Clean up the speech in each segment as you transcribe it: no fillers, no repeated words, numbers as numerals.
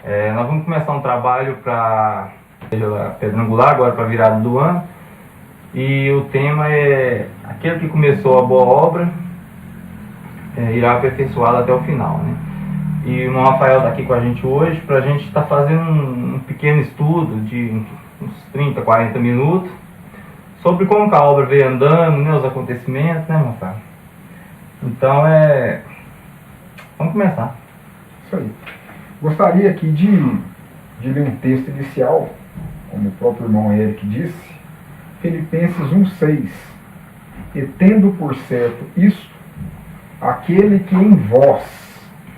Nós vamos começar um trabalho para a Pedra Angular, agora para a virada do ano. E o tema é: aquele que começou a boa obra irá aperfeiçoá-la até o final, né? E o irmão Rafael está aqui com a gente hoje para a gente estar fazendo um pequeno estudo de uns 30, 40 minutos sobre como a obra veio andando, né, os acontecimentos, né, Rafael? Então, vamos começar. Isso aí. Gostaria aqui de ler um texto inicial, como o próprio irmão Eric disse, Filipenses 1,6. E tendo por certo isto, aquele que em vós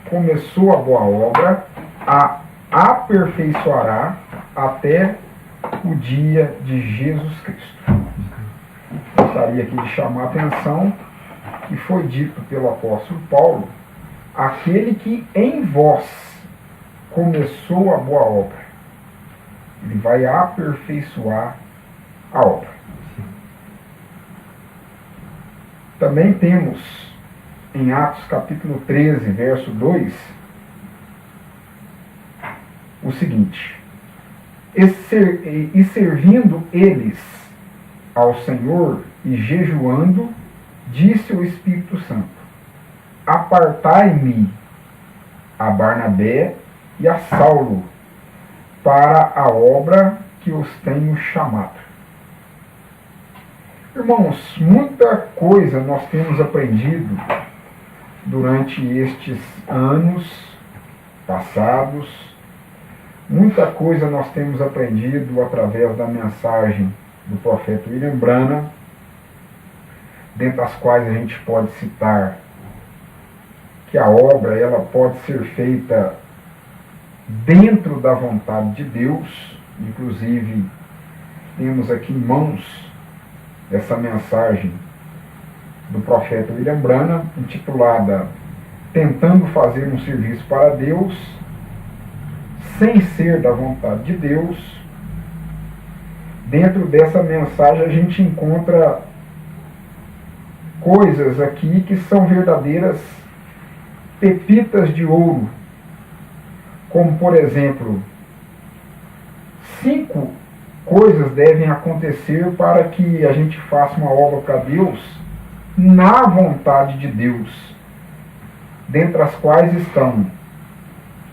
começou a boa obra, a aperfeiçoará até o dia de Jesus Cristo. Gostaria aqui de chamar a atenção que foi dito pelo apóstolo Paulo: aquele que em vós começou a boa obra, ele vai aperfeiçoar a obra. Também temos em Atos capítulo 13, verso 2, o seguinte: e servindo eles ao Senhor e jejuando, disse o Espírito Santo: apartai-me a Barnabé e a Saulo para a obra que os tenho chamado. Irmãos, muita coisa nós temos aprendido durante estes anos passados, muita coisa nós temos aprendido através da mensagem do profeta William Branham, dentre as quais a gente pode citar que a obra ela pode ser feita dentro da vontade de Deus. Inclusive, temos aqui em mãos essa mensagem do profeta William Branham, intitulada Tentando Fazer um Serviço para Deus, sem ser da vontade de Deus. Dentro dessa mensagem a gente encontra coisas aqui que são verdadeiras pepitas de ouro, como por exemplo, 5 coisas devem acontecer para que a gente faça uma obra para Deus na vontade de Deus, dentre as quais estão: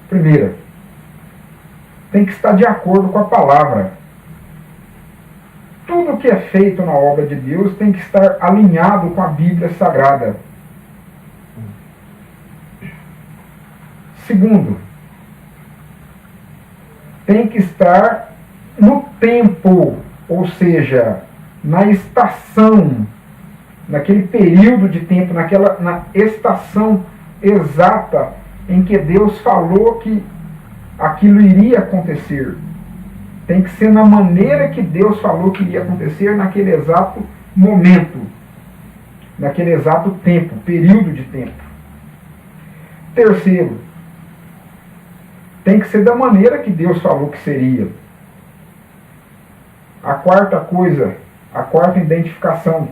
primeira, tem que estar de acordo com a palavra. Tudo que é feito na obra de Deus tem que estar alinhado com a Bíblia Sagrada. Segundo, tem que estar no tempo, ou seja, na estação, naquele período de tempo, na estação exata em que Deus falou que aquilo iria acontecer. Tem que ser na maneira que Deus falou que iria acontecer, naquele exato momento, naquele exato tempo, período de tempo. Terceiro, tem que ser da maneira que Deus falou que seria. A quarta coisa, a quarta identificação: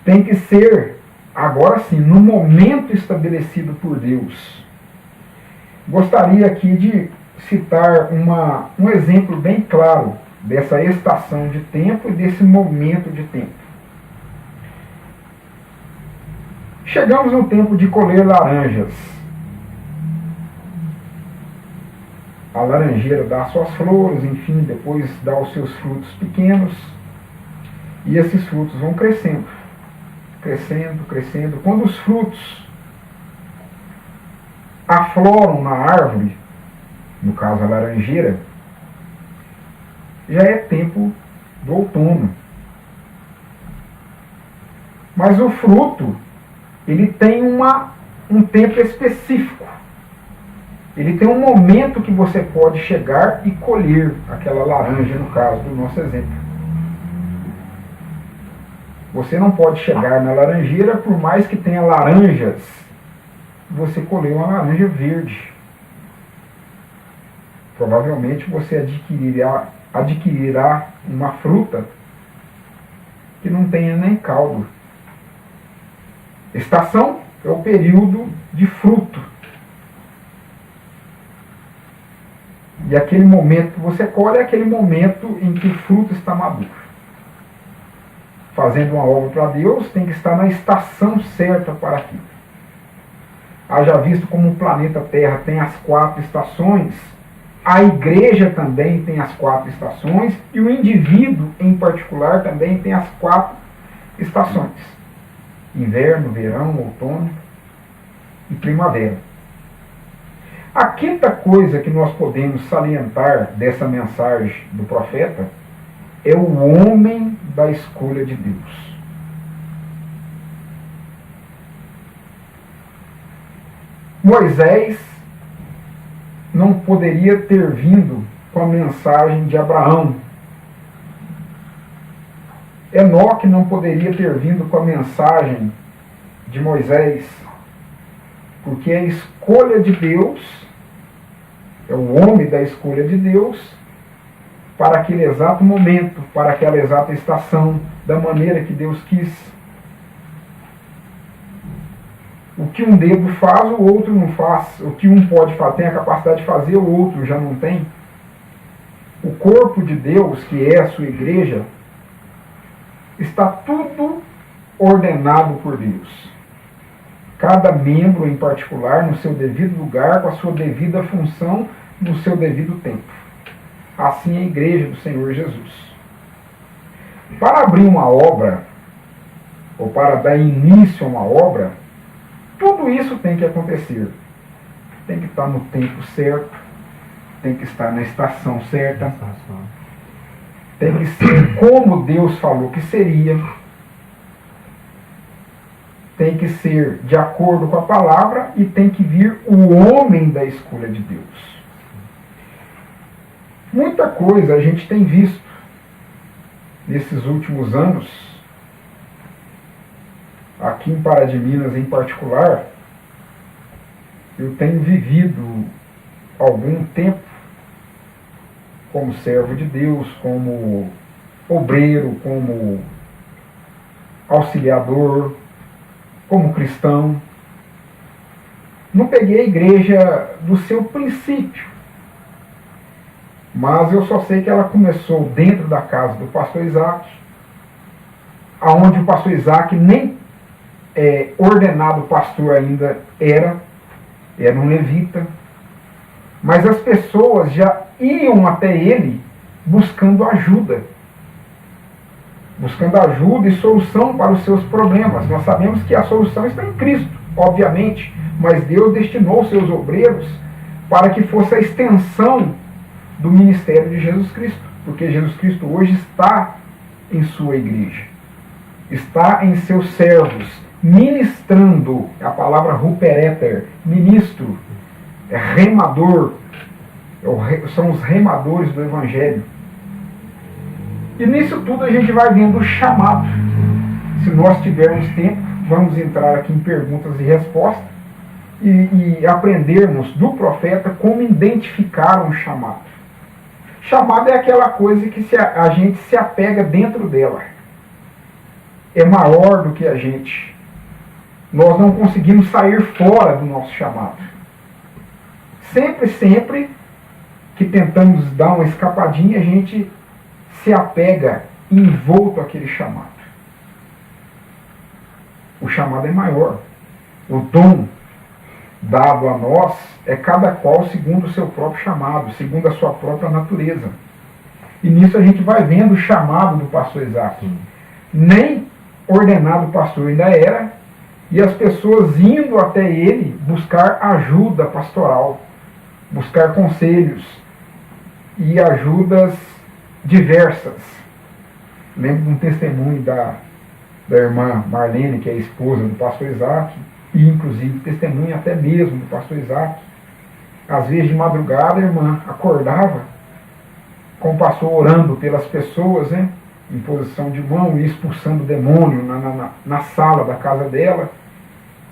tem que ser, agora sim, no momento estabelecido por Deus. Gostaria aqui de citar um exemplo bem claro dessa estação de tempo e desse momento de tempo. Chegamos no tempo de colher laranjas. A laranjeira dá suas flores, enfim, depois dá os seus frutos pequenos. E esses frutos vão crescendo, crescendo, crescendo. Quando os frutos afloram na árvore, no caso a laranjeira, já é tempo do outono. Mas o fruto, ele tem um tempo específico. Ele tem um momento que você pode chegar e colher aquela laranja, no caso do nosso exemplo. Você não pode chegar na laranjeira, por mais que tenha laranjas, você colheu uma laranja verde. Provavelmente você adquirirá uma fruta que não tenha nem caldo. Estação é o período de fruto. E aquele momento que você colhe é aquele momento em que o fruto está maduro. Fazendo uma obra para Deus, tem que estar na estação certa para aquilo. Haja visto como o planeta Terra tem as 4 estações, a igreja também tem as 4 estações, e o indivíduo, em particular, também tem as 4 estações. Inverno, verão, outono e primavera. A quinta coisa que nós podemos salientar dessa mensagem do profeta é o homem da escolha de Deus. Moisés não poderia ter vindo com a mensagem de Abraão. Enoque não poderia ter vindo com a mensagem de Moisés, porque a escolha de Deus é o homem da escolha de Deus para aquele exato momento, para aquela exata estação, da maneira que Deus quis. O que um dedo faz, o outro não faz. O que um pode fazer, tem a capacidade de fazer, o outro já não tem. O corpo de Deus, que é a sua igreja, está tudo ordenado por Deus. Cada membro em particular no seu devido lugar, com a sua devida função, no seu devido tempo. Assim é a igreja do Senhor Jesus. Para abrir uma obra, ou para dar início a uma obra, tudo isso tem que acontecer. Tem que estar no tempo certo, tem que estar na estação certa, tem que ser como Deus falou que seria, tem que ser de acordo com a palavra e tem que vir o homem da escolha de Deus. Muita coisa a gente tem visto nesses últimos anos, aqui em Pará de Minas em particular. Eu tenho vivido algum tempo como servo de Deus, como obreiro, como auxiliador, como cristão. Não peguei a igreja do seu princípio, mas eu só sei que ela começou dentro da casa do pastor Isaac, aonde o pastor Isaac nem ordenado pastor ainda era um levita, mas as pessoas já iam até ele buscando ajuda e solução para os seus problemas. Nós sabemos que a solução está em Cristo, obviamente, mas Deus destinou seus obreiros para que fosse a extensão do ministério de Jesus Cristo, porque Jesus Cristo hoje está em sua igreja, está em seus servos, ministrando. A palavra rupereter, ministro, é remador, são os remadores do Evangelho. E nisso tudo a gente vai vendo o chamado. Se nós tivermos tempo, vamos entrar aqui em perguntas e respostas e aprendermos do profeta como identificar um chamado. Chamado é aquela coisa que a gente se apega dentro dela. É maior do que a gente. Nós não conseguimos sair fora do nosso chamado. Sempre que tentamos dar uma escapadinha, a gente se apega envolto àquele chamado. O chamado é maior. O dom dado a nós é cada qual segundo o seu próprio chamado, segundo a sua própria natureza. E nisso a gente vai vendo o chamado do pastor Isaac. Nem ordenado pastor ainda era, e as pessoas indo até ele buscar ajuda pastoral, buscar conselhos e ajudas diversas. Lembro de um testemunho da irmã Marlene, que é a esposa do pastor Isaac, e inclusive testemunho até mesmo do pastor Isaac. Às vezes de madrugada a irmã acordava com o pastor orando pelas pessoas, né, em posição de mão e expulsando o demônio na sala da casa dela.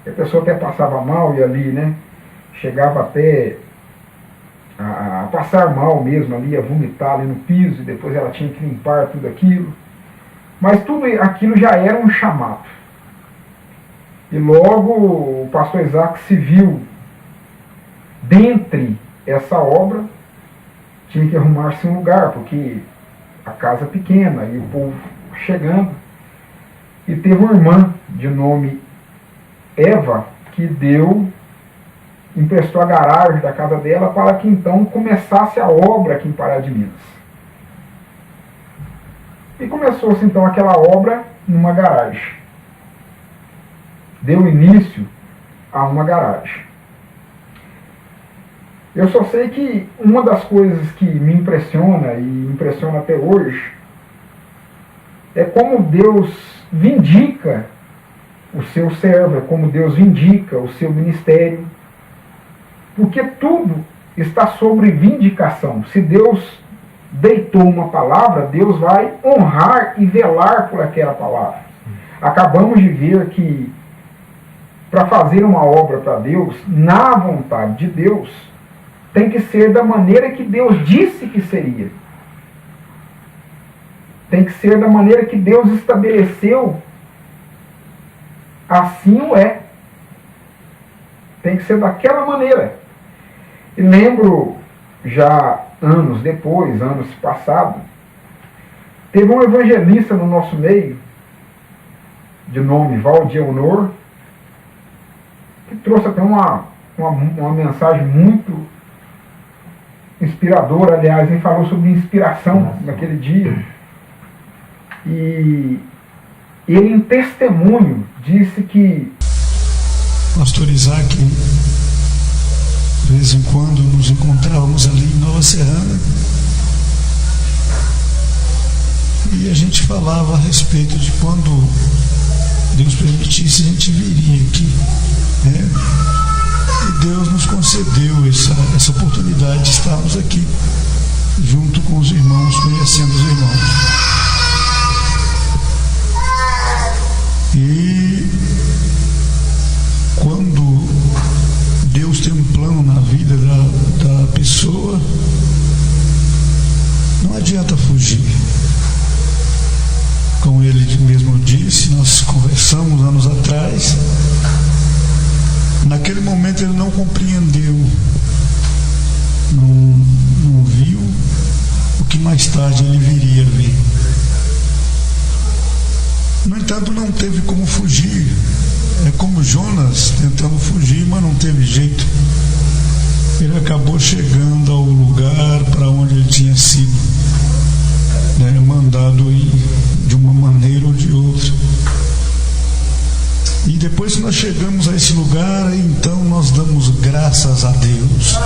E a pessoa até passava mal e ali, né, chegava até a passar mal mesmo ali, a vomitar ali no piso, e depois ela tinha que limpar tudo aquilo. Mas tudo aquilo já era um chamado. E logo o pastor Isaac se viu dentre essa obra, tinha que arrumar-se um lugar, porque a casa é pequena e o povo chegando. E teve uma irmã de nome Eva que emprestou a garagem da casa dela para que então começasse a obra aqui em Pará de Minas. E começou-se então aquela obra numa garagem. Deu início a uma garagem. Eu só sei que uma das coisas que me impressiona, e impressiona até hoje, é como Deus vindica o seu servo, é como Deus vindica o seu ministério, porque tudo está sobre vindicação. Se Deus deitou uma palavra, Deus vai honrar e velar por aquela palavra. Acabamos de ver que para fazer uma obra para Deus, na vontade de Deus, tem que ser da maneira que Deus disse que seria. Tem que ser da maneira que Deus estabeleceu. Assim o é. Tem que ser daquela maneira. E lembro, já anos depois, anos passados, teve um evangelista no nosso meio, de nome Valdir Honor, que trouxe até uma mensagem muito inspiradora. Aliás, ele falou sobre inspiração naquele dia. E ele, em testemunho, disse que pastor Isaac, de vez em quando nos encontrávamos ali em Nova Serrana e a gente falava a respeito de quando Deus permitisse a gente viria aqui, né? E Deus nos concedeu essa oportunidade de estarmos aqui junto com os irmãos, conhecendo os irmãos. E quando Deus tem um plano na vida da pessoa, não adianta fugir. Como ele mesmo disse, nós conversamos anos atrás. Naquele momento ele não compreendeu, não viu o que mais tarde ele viria a ver. No entanto, não teve como fugir. É como Jonas tentando fugir, mas não teve jeito. Ele acabou chegando ao lugar para onde ele tinha sido, né, mandado ir de uma maneira ou de outra. E depois que nós chegamos a esse lugar, então nós damos graças a Deus,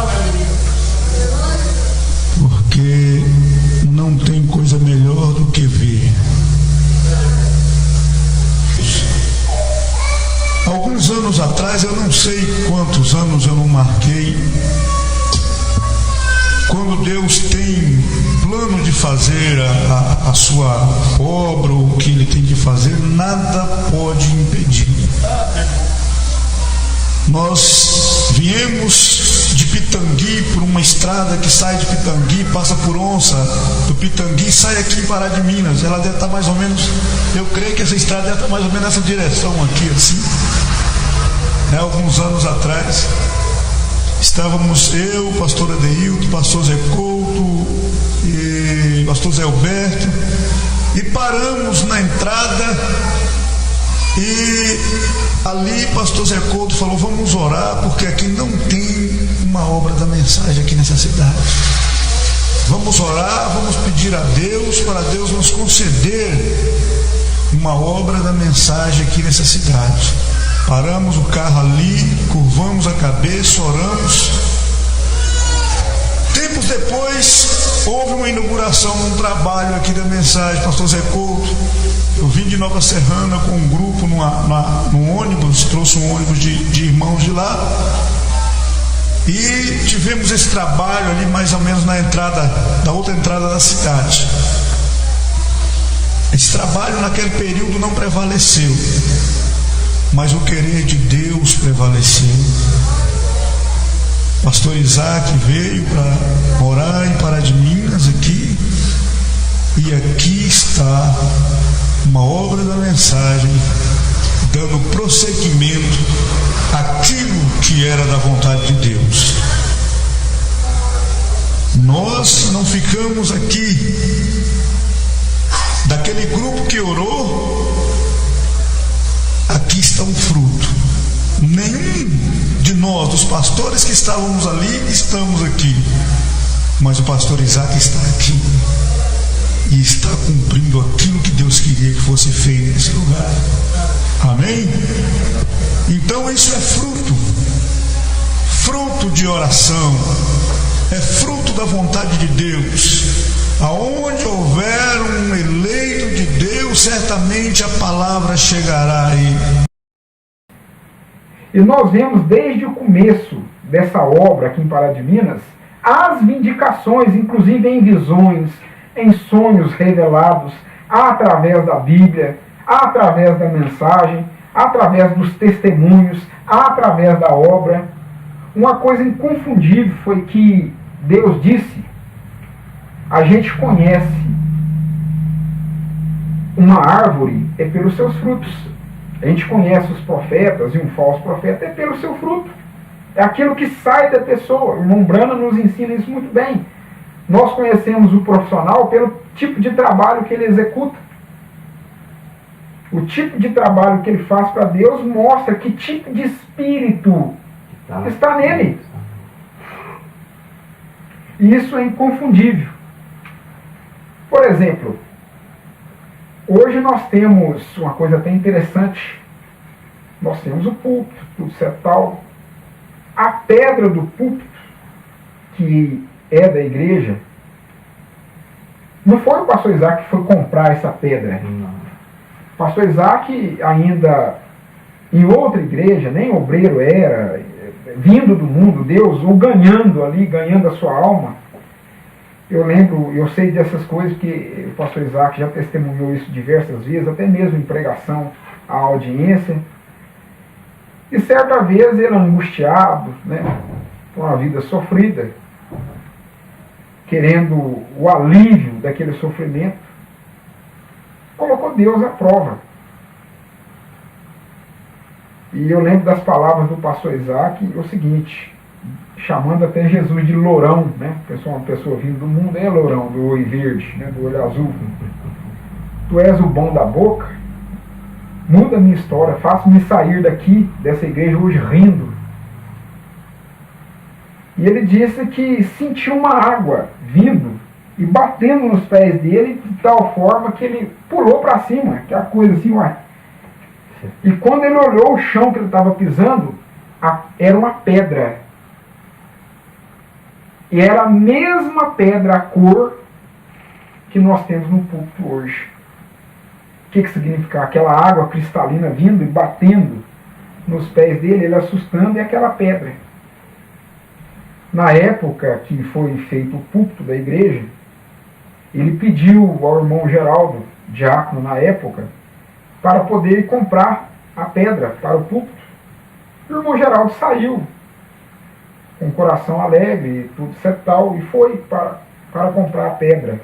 porque não tem coisa melhor do que ver. Alguns anos atrás, eu não sei quantos anos eu não marquei, quando Deus tem plano de fazer a sua obra, ou o que Ele tem que fazer, nada pode impedir. Nós viemos de Pitangui por uma estrada que sai de Pitangui, passa por Onça, do Pitangui e sai aqui em Pará de Minas. Ela deve estar mais ou menos, eu creio que essa estrada deve estar mais ou menos nessa direção aqui, assim. Alguns anos atrás, estávamos eu, o pastor Adeilton, o pastor Zé Couto e o pastor Zé Alberto, e paramos na entrada, e ali o pastor Zé Couto falou: vamos orar, porque aqui não tem uma obra da mensagem aqui nessa cidade. Vamos orar, vamos pedir a Deus, para Deus nos conceder uma obra da mensagem aqui nessa cidade. Paramos o carro ali, curvamos a cabeça, oramos. Tempos depois, houve uma inauguração num trabalho aqui da mensagem, pastor Zé Couto. Eu vim de Nova Serrana com um grupo num ônibus, trouxe um ônibus de irmãos de lá. E tivemos esse trabalho ali mais ou menos na entrada, da outra entrada da cidade. Esse trabalho naquele período não prevaleceu, mas o querer de Deus prevaleceu. Pastor Isaac veio para morar em Pará de Minas aqui, e aqui está uma obra da mensagem dando prosseguimento àquilo que era da vontade de Deus. Nós não ficamos aqui daquele grupo que orou. Aqui está um fruto. Nenhum de nós, dos pastores que estávamos ali, estamos aqui, mas o pastor Isaac está aqui e está cumprindo aquilo que Deus queria que fosse feito nesse lugar. Amém? Então isso é fruto de oração, é fruto da vontade de Deus. Aonde houver um eleito de Deus, certamente a palavra chegará a ele. E nós vemos desde o começo dessa obra aqui em Pará de Minas as vindicações, inclusive em visões, em sonhos revelados, através da Bíblia, através da mensagem, através dos testemunhos, através da obra. Uma coisa inconfundível foi que Deus disse: a gente conhece uma árvore é pelos seus frutos. A gente conhece os profetas e um falso profeta é pelo seu fruto. É aquilo que sai da pessoa. O irmão Brana nos ensina isso muito bem. Nós conhecemos o profissional pelo tipo de trabalho que ele executa. O tipo de trabalho que ele faz para Deus mostra que tipo de espírito está nele. E isso é inconfundível. Por exemplo, hoje nós temos uma coisa até interessante. Nós temos o púlpito, tudo certo tal. A pedra do púlpito, que é da igreja, não foi o pastor Isaac que foi comprar essa pedra. Não. O pastor Isaac, ainda em outra igreja, nem obreiro era, vindo do mundo, Deus o ganhando ali, ganhando a sua alma. Eu lembro, eu sei dessas coisas, que o pastor Isaac já testemunhou isso diversas vezes, até mesmo em pregação à audiência. E certa vez ele, angustiado, com uma vida sofrida, querendo o alívio daquele sofrimento, colocou Deus à prova. E eu lembro das palavras do pastor Isaac, o seguinte, chamando até Jesus de lourão, uma pessoa vindo do mundo, é lourão, do olho verde, do olho azul. Tu és o bom da boca, muda a minha história, faça-me sair daqui, dessa igreja hoje rindo. E ele disse que sentiu uma água vindo e batendo nos pés dele de tal forma que ele pulou para cima, que é a coisa assim, ué. E quando ele olhou o chão que ele estava pisando, era uma pedra. E era a mesma pedra, a cor que nós temos no púlpito hoje. O que significa? Aquela água cristalina vindo e batendo nos pés dele, ele assustando, e aquela pedra. Na época que foi feito o púlpito da igreja, ele pediu ao irmão Geraldo, diácono na época, para poder comprar a pedra para o púlpito. O irmão Geraldo saiu com o coração alegre, tudo certo tal, e foi para comprar a pedra.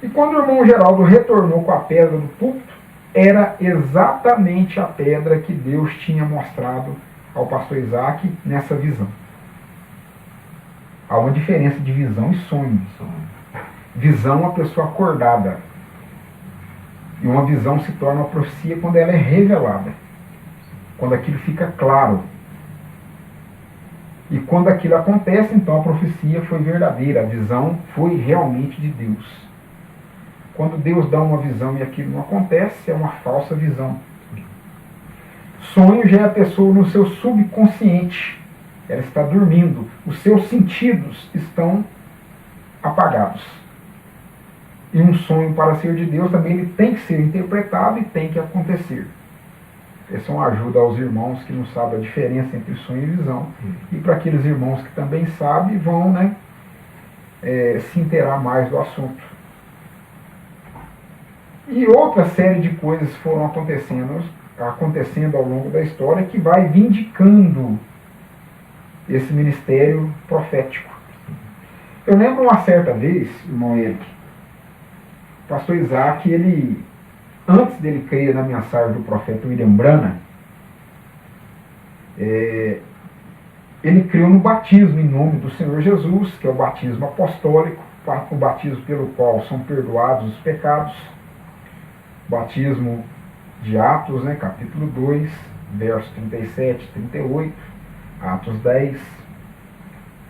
E quando o irmão Geraldo retornou com a pedra do púlpito, era exatamente a pedra que Deus tinha mostrado ao pastor Isaac nessa visão. Há uma diferença de visão e sonho. Visão é uma pessoa acordada. E uma visão se torna uma profecia quando ela é revelada. Quando aquilo fica claro. E quando aquilo acontece, então a profecia foi verdadeira. A visão foi realmente de Deus. Quando Deus dá uma visão e aquilo não acontece, é uma falsa visão. Sonho já é a pessoa no seu subconsciente. Ela está dormindo. Os seus sentidos estão apagados. E um sonho, para ser de Deus, também ele tem que ser interpretado e tem que acontecer. Essa é uma ajuda aos irmãos que não sabem a diferença entre sonho e visão. E para aqueles irmãos que também sabem, vão se inteirar mais do assunto. E outra série de coisas foram acontecendo ao longo da história, que vai vindicando esse ministério profético. Eu lembro uma certa vez, irmão Eric, o pastor Isaac, ele antes dele crer na mensagem do profeta William Branham, ele creu no batismo em nome do Senhor Jesus, que é o batismo apostólico, o batismo pelo qual são perdoados os pecados, batismo de Atos, né, capítulo 2, versos 37 e 38, Atos 10,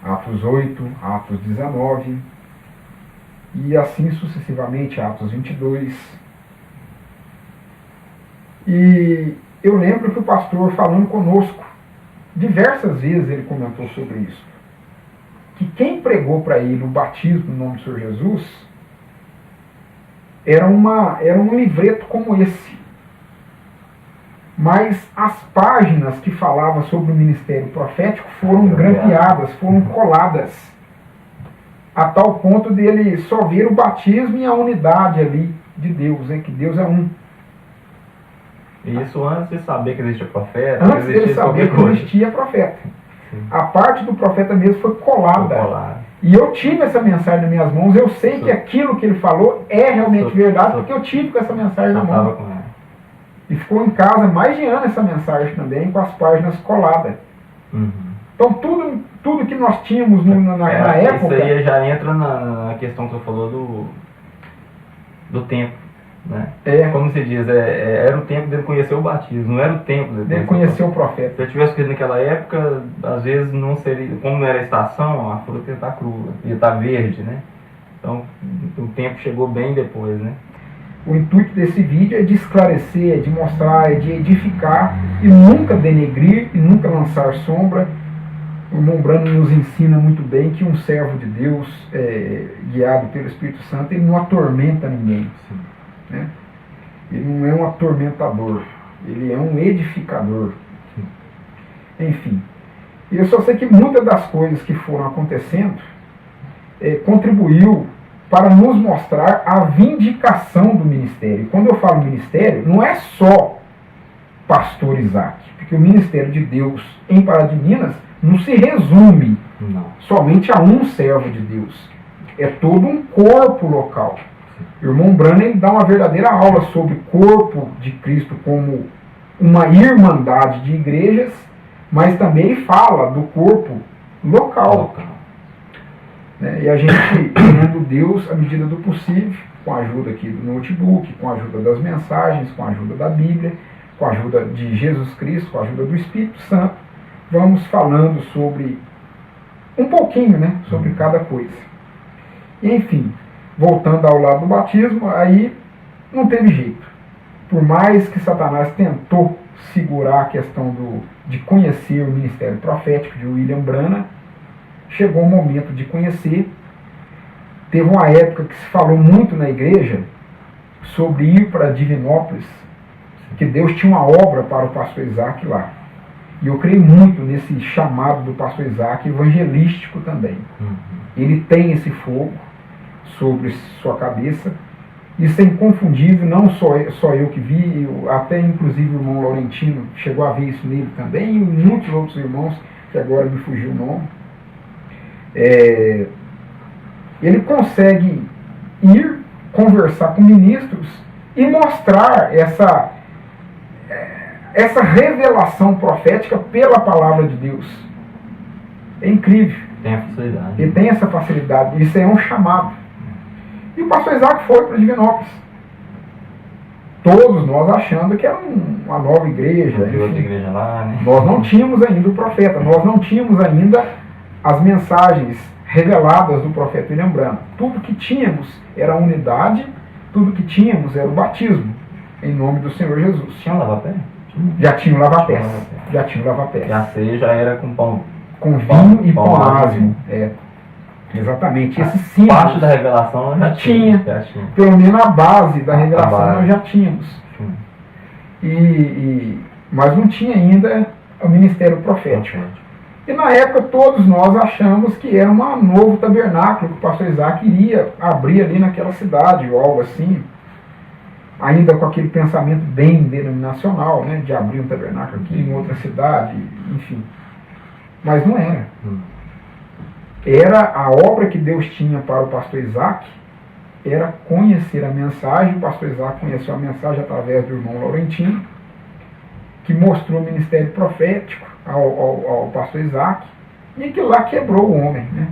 Atos 8, Atos 19, e assim sucessivamente, Atos 22. E eu lembro que o pastor, falando conosco, diversas vezes ele comentou sobre isso, que quem pregou para ele o batismo no nome do Senhor Jesus era um livreto como esse. Mas as páginas que falavam sobre o ministério profético foram grampeadas, foram coladas, a tal ponto dele só ver o batismo e a unidade ali de Deus, né? Que Deus é um. E isso antes de saber que existia profeta, Antes dele saber que existia profeta. Sim. A parte do profeta mesmo foi colada. E eu tive essa mensagem nas minhas mãos, eu sei que aquilo que ele falou é realmente verdade, porque eu tive com essa mensagem na mão. E ficou em casa mais de ano essa mensagem também, com as páginas coladas. Uhum. Então tudo que nós tínhamos na época... Isso aí já entra na questão que você falou do tempo. Né? Como se diz, era o tempo dele conhecer o batismo, não era o tempo dele conhecer o profeta. Se eu tivesse feito naquela época, às vezes não seria, como não era a estação, a fruta ia estar crua, ia estar verde, né? Então o tempo chegou bem depois, né? O intuito desse vídeo é de esclarecer, é de mostrar, é de edificar e nunca denegrir e nunca lançar sombra. O irmão Branham nos ensina muito bem que um servo de Deus, guiado pelo Espírito Santo, ele não atormenta ninguém. Sim. Né? Ele não é um atormentador, ele é um edificador. Enfim, eu só sei que muitas das coisas que foram acontecendo contribuiu para nos mostrar a vindicação do ministério. Quando eu falo ministério, não é só pastor Isaac, porque o ministério de Deus em Pará de Minas não se resume somente a um servo de Deus, é todo um corpo local. O irmão Branham dá uma verdadeira aula sobre o corpo de Cristo como uma irmandade de igrejas, mas também fala do corpo local. Né? E a gente, querendo Deus, à medida do possível, com a ajuda aqui do notebook, com a ajuda das mensagens, com a ajuda da Bíblia, com a ajuda de Jesus Cristo, com a ajuda do Espírito Santo, vamos falando sobre um pouquinho, né, sobre cada coisa. E, enfim, voltando ao lado do batismo, aí não teve jeito. Por mais que Satanás tentou segurar a questão de conhecer o ministério profético de William Branham, chegou o momento de conhecer. Teve uma época que se falou muito na igreja sobre ir para Divinópolis, que Deus tinha uma obra para o pastor Isaac lá. E eu creio muito nesse chamado do pastor Isaac evangelístico também. Ele tem esse fogo sobre sua cabeça. Isso é inconfundível, não só eu que vi, até inclusive o irmão Laurentino chegou a ver isso nele também, e muitos outros irmãos, que agora me fugiu o nome. Ele consegue ir conversar com ministros e mostrar essa revelação profética pela palavra de Deus. É incrível. Tem a facilidade. Ele tem essa facilidade, isso é um chamado. E o pastor Isaac foi para Divinópolis. Todos nós achando que era uma nova igreja. Outra igreja lá, né? Nós não tínhamos ainda o profeta, nós não tínhamos ainda as mensagens reveladas do profeta William Branham. Tudo que tínhamos era a unidade, tudo que tínhamos era o batismo, em nome do Senhor Jesus. Tinha um lava-pé? Já tinha o lava-pés. Já tinha o lava-pés. Já sei, já era com pão. Com vinho e pão ázimo. Exatamente. Esse símbolo. Parte da revelação já tinha. Pelo menos a base da revelação nós já tínhamos. Mas não tinha ainda o ministério profético. E na época todos nós achamos que era um novo tabernáculo que o pastor Isaac iria abrir ali naquela cidade ou algo assim. Ainda com aquele pensamento bem denominacional, né, de abrir um tabernáculo aqui em outra cidade, enfim. Mas não era. Era a obra que Deus tinha para o pastor Isaac era conhecer a mensagem. O pastor Isaac conheceu a mensagem através do irmão Laurentino, que mostrou o ministério profético ao pastor Isaac, e aquilo lá quebrou o homem, né?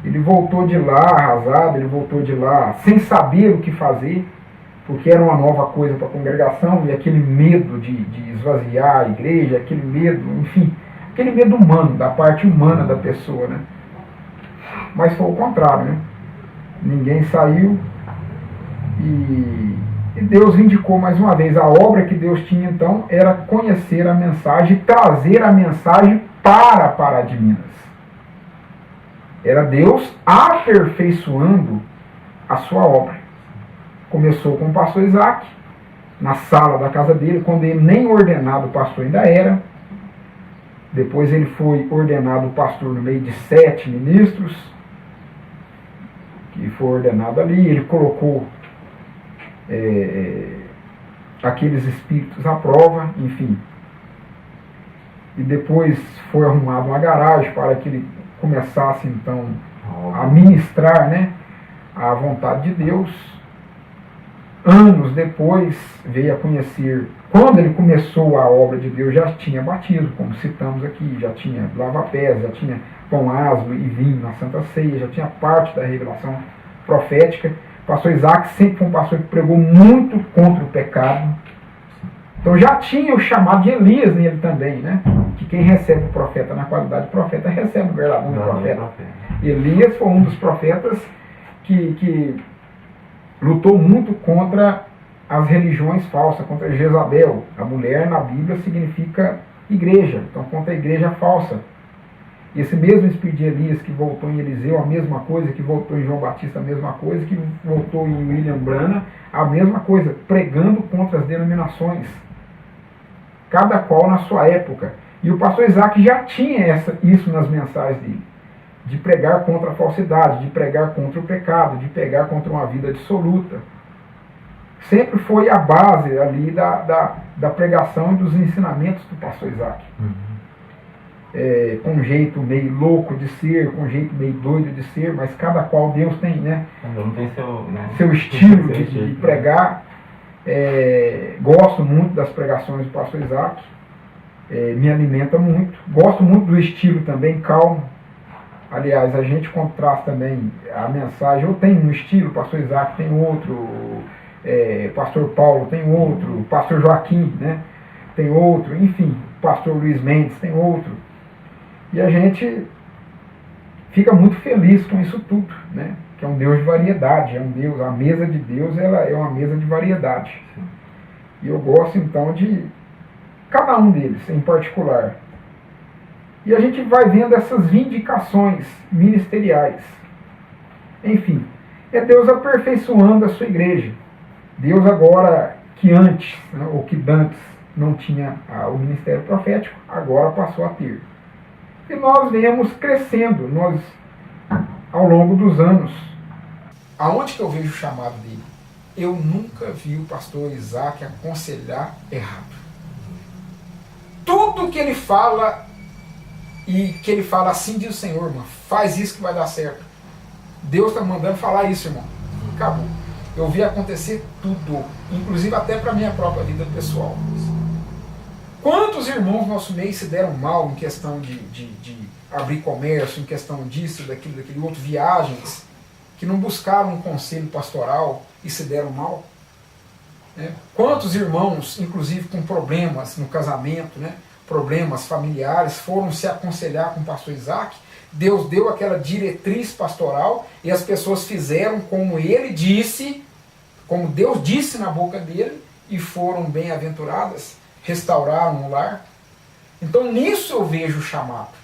Ele voltou de lá arrasado, ele voltou de lá sem saber o que fazer, porque era uma nova coisa para a congregação, e aquele medo de esvaziar a igreja, aquele medo, enfim, aquele medo humano, da parte humana da pessoa, né? Mas foi o contrário, né? Ninguém saiu, e Deus vindicou mais uma vez. A obra que Deus tinha então era conhecer a mensagem, trazer a mensagem para Pará de Minas. Era Deus aperfeiçoando a sua obra. Começou com o pastor Isaac, na sala da casa dele, quando ele nem ordenado pastor ainda era. Depois ele foi ordenado pastor no meio de 7 ministros, que foi ordenado ali. Ele colocou aqueles espíritos à prova, enfim. E depois foi arrumado uma garagem para que ele começasse então a ministrar, né, a vontade de Deus. Anos depois veio a conhecer, quando ele começou a obra de Deus, já tinha batismo, como citamos aqui, já tinha lava-pés, já tinha pão asmo e vinho na Santa Ceia, já tinha parte da revelação profética. O pastor Isaac sempre foi um pastor que pregou muito contra o pecado. Então já tinha o chamado de Elias nele também, né? Que quem recebe o profeta na qualidade de profeta recebe o verdadeiro profeta. Elias foi um dos profetas que lutou muito contra as religiões falsas, contra Jezabel. A mulher na Bíblia significa igreja, então contra a igreja falsa. Esse mesmo espírito de Elias que voltou em Eliseu, a mesma coisa, que voltou em João Batista, a mesma coisa, que voltou em William Branham, a mesma coisa, pregando contra as denominações, cada qual na sua época. E o pastor Isaac já tinha isso nas mensagens dele, de pregar contra a falsidade, de pregar contra o pecado, de pregar contra uma vida dissoluta. Sempre foi a base ali da pregação e dos ensinamentos do pastor Isaac. Com um jeito meio louco de ser, com um jeito meio doido de ser, mas cada qual Deus tem, né? Não tem seu estilo de pregar. Gosto muito das pregações do pastor Isaac, me alimenta muito. Gosto muito do estilo também, calmo. Aliás, a gente contrasta também a mensagem. Eu tenho um estilo, o pastor Isaac tem outro, pastor Paulo tem outro, pastor Joaquim, né, tem outro, enfim, pastor Luiz Mendes tem outro. E a gente fica muito feliz com isso tudo, né? Que é um Deus de variedade, é um Deus, a mesa de Deus ela é uma mesa de variedade. E eu gosto então de cada um deles em particular. E a gente vai vendo essas vindicações ministeriais. Enfim, é Deus aperfeiçoando a sua igreja. Deus agora, que antes, né, ou que dantes não tinha o ministério profético, agora passou a ter. E nós vemos crescendo, nós, ao longo dos anos. Aonde que eu vejo o chamado dele? Eu nunca vi o pastor Isaac aconselhar errado. Tudo que ele fala, e que ele fala assim diz o Senhor, irmão, faz isso que vai dar certo. Deus está mandando falar isso, irmão. Acabou. Eu vi acontecer tudo, inclusive até para a minha própria vida pessoal. Quantos irmãos no nosso meio se deram mal em questão de abrir comércio, em questão disso, daquilo outro, viagens, que não buscaram um conselho pastoral e se deram mal? Né? Quantos irmãos, inclusive com problemas no casamento, né, problemas familiares, foram se aconselhar com o pastor Isaac? Deus deu aquela diretriz pastoral e as pessoas fizeram como ele disse, como Deus disse na boca dele, e foram bem-aventuradas, restauraram o lar. Então nisso eu vejo o chamado.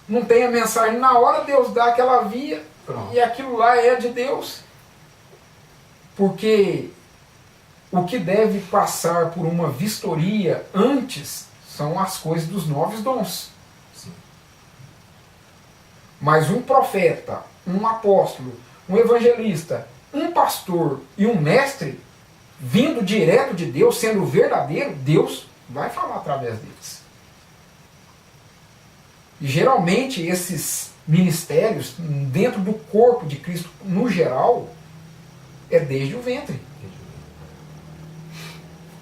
Não tem a mensagem na hora, Deus dá aquela via, e aquilo lá é de Deus. Porque o que deve passar por uma vistoria antes são as coisas dos 9 dons. Sim. Mas um profeta, um apóstolo, um evangelista, um pastor e um mestre, vindo direto de Deus, sendo verdadeiro, Deus vai falar através deles. E geralmente esses ministérios dentro do corpo de Cristo no geral é desde o ventre.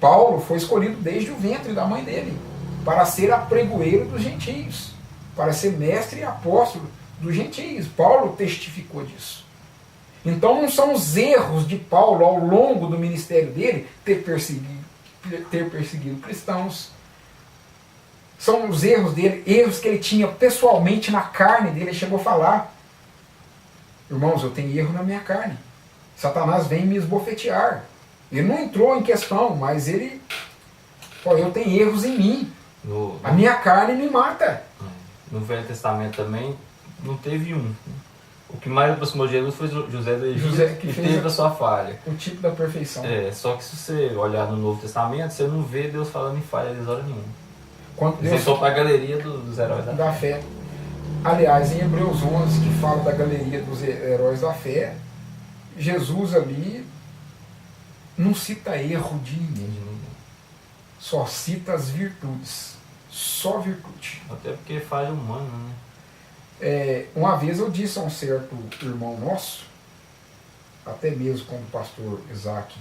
Paulo foi escolhido desde o ventre da mãe dele para ser apregoeiro dos gentios, para ser mestre e apóstolo dos gentios. Paulo testificou disso. Então não são os erros de Paulo ao longo do ministério dele ter perseguido cristãos. São os erros dele, erros que ele tinha pessoalmente na carne dele. Ele chegou a falar: irmãos, eu tenho erro na minha carne. Satanás vem me esbofetear. Ele não entrou em questão, mas ele... eu tenho erros em mim. A minha carne me mata. No Velho Testamento também não teve um. O que mais aproximou de Jesus foi José do Egito, que teve a sua falha. O tipo da perfeição. Só que se você olhar no Novo Testamento, você não vê Deus falando em falha de hora nenhuma. Você só para a galeria dos heróis da fé. Aliás, em Hebreus 11, que fala da galeria dos heróis da fé, Jesus ali não cita erro de ninguém. Só cita as virtudes. Só virtude. Até porque falha humana, né? Uma vez eu disse a um certo irmão nosso, até mesmo quando o pastor Isaac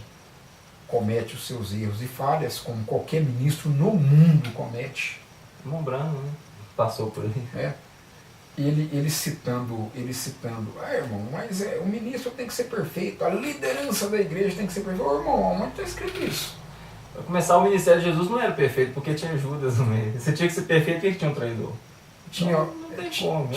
comete os seus erros e falhas, como qualquer ministro no mundo comete. Irmão Brano, né? Passou por aí. Ele citando, irmão, mas o ministro tem que ser perfeito, a liderança da igreja tem que ser perfeita. Irmão, onde está escrito isso? Para começar, o ministério de Jesus não era perfeito, porque tinha Judas no meio. Você tinha que ser perfeito porque tinha um traidor. Não tem como,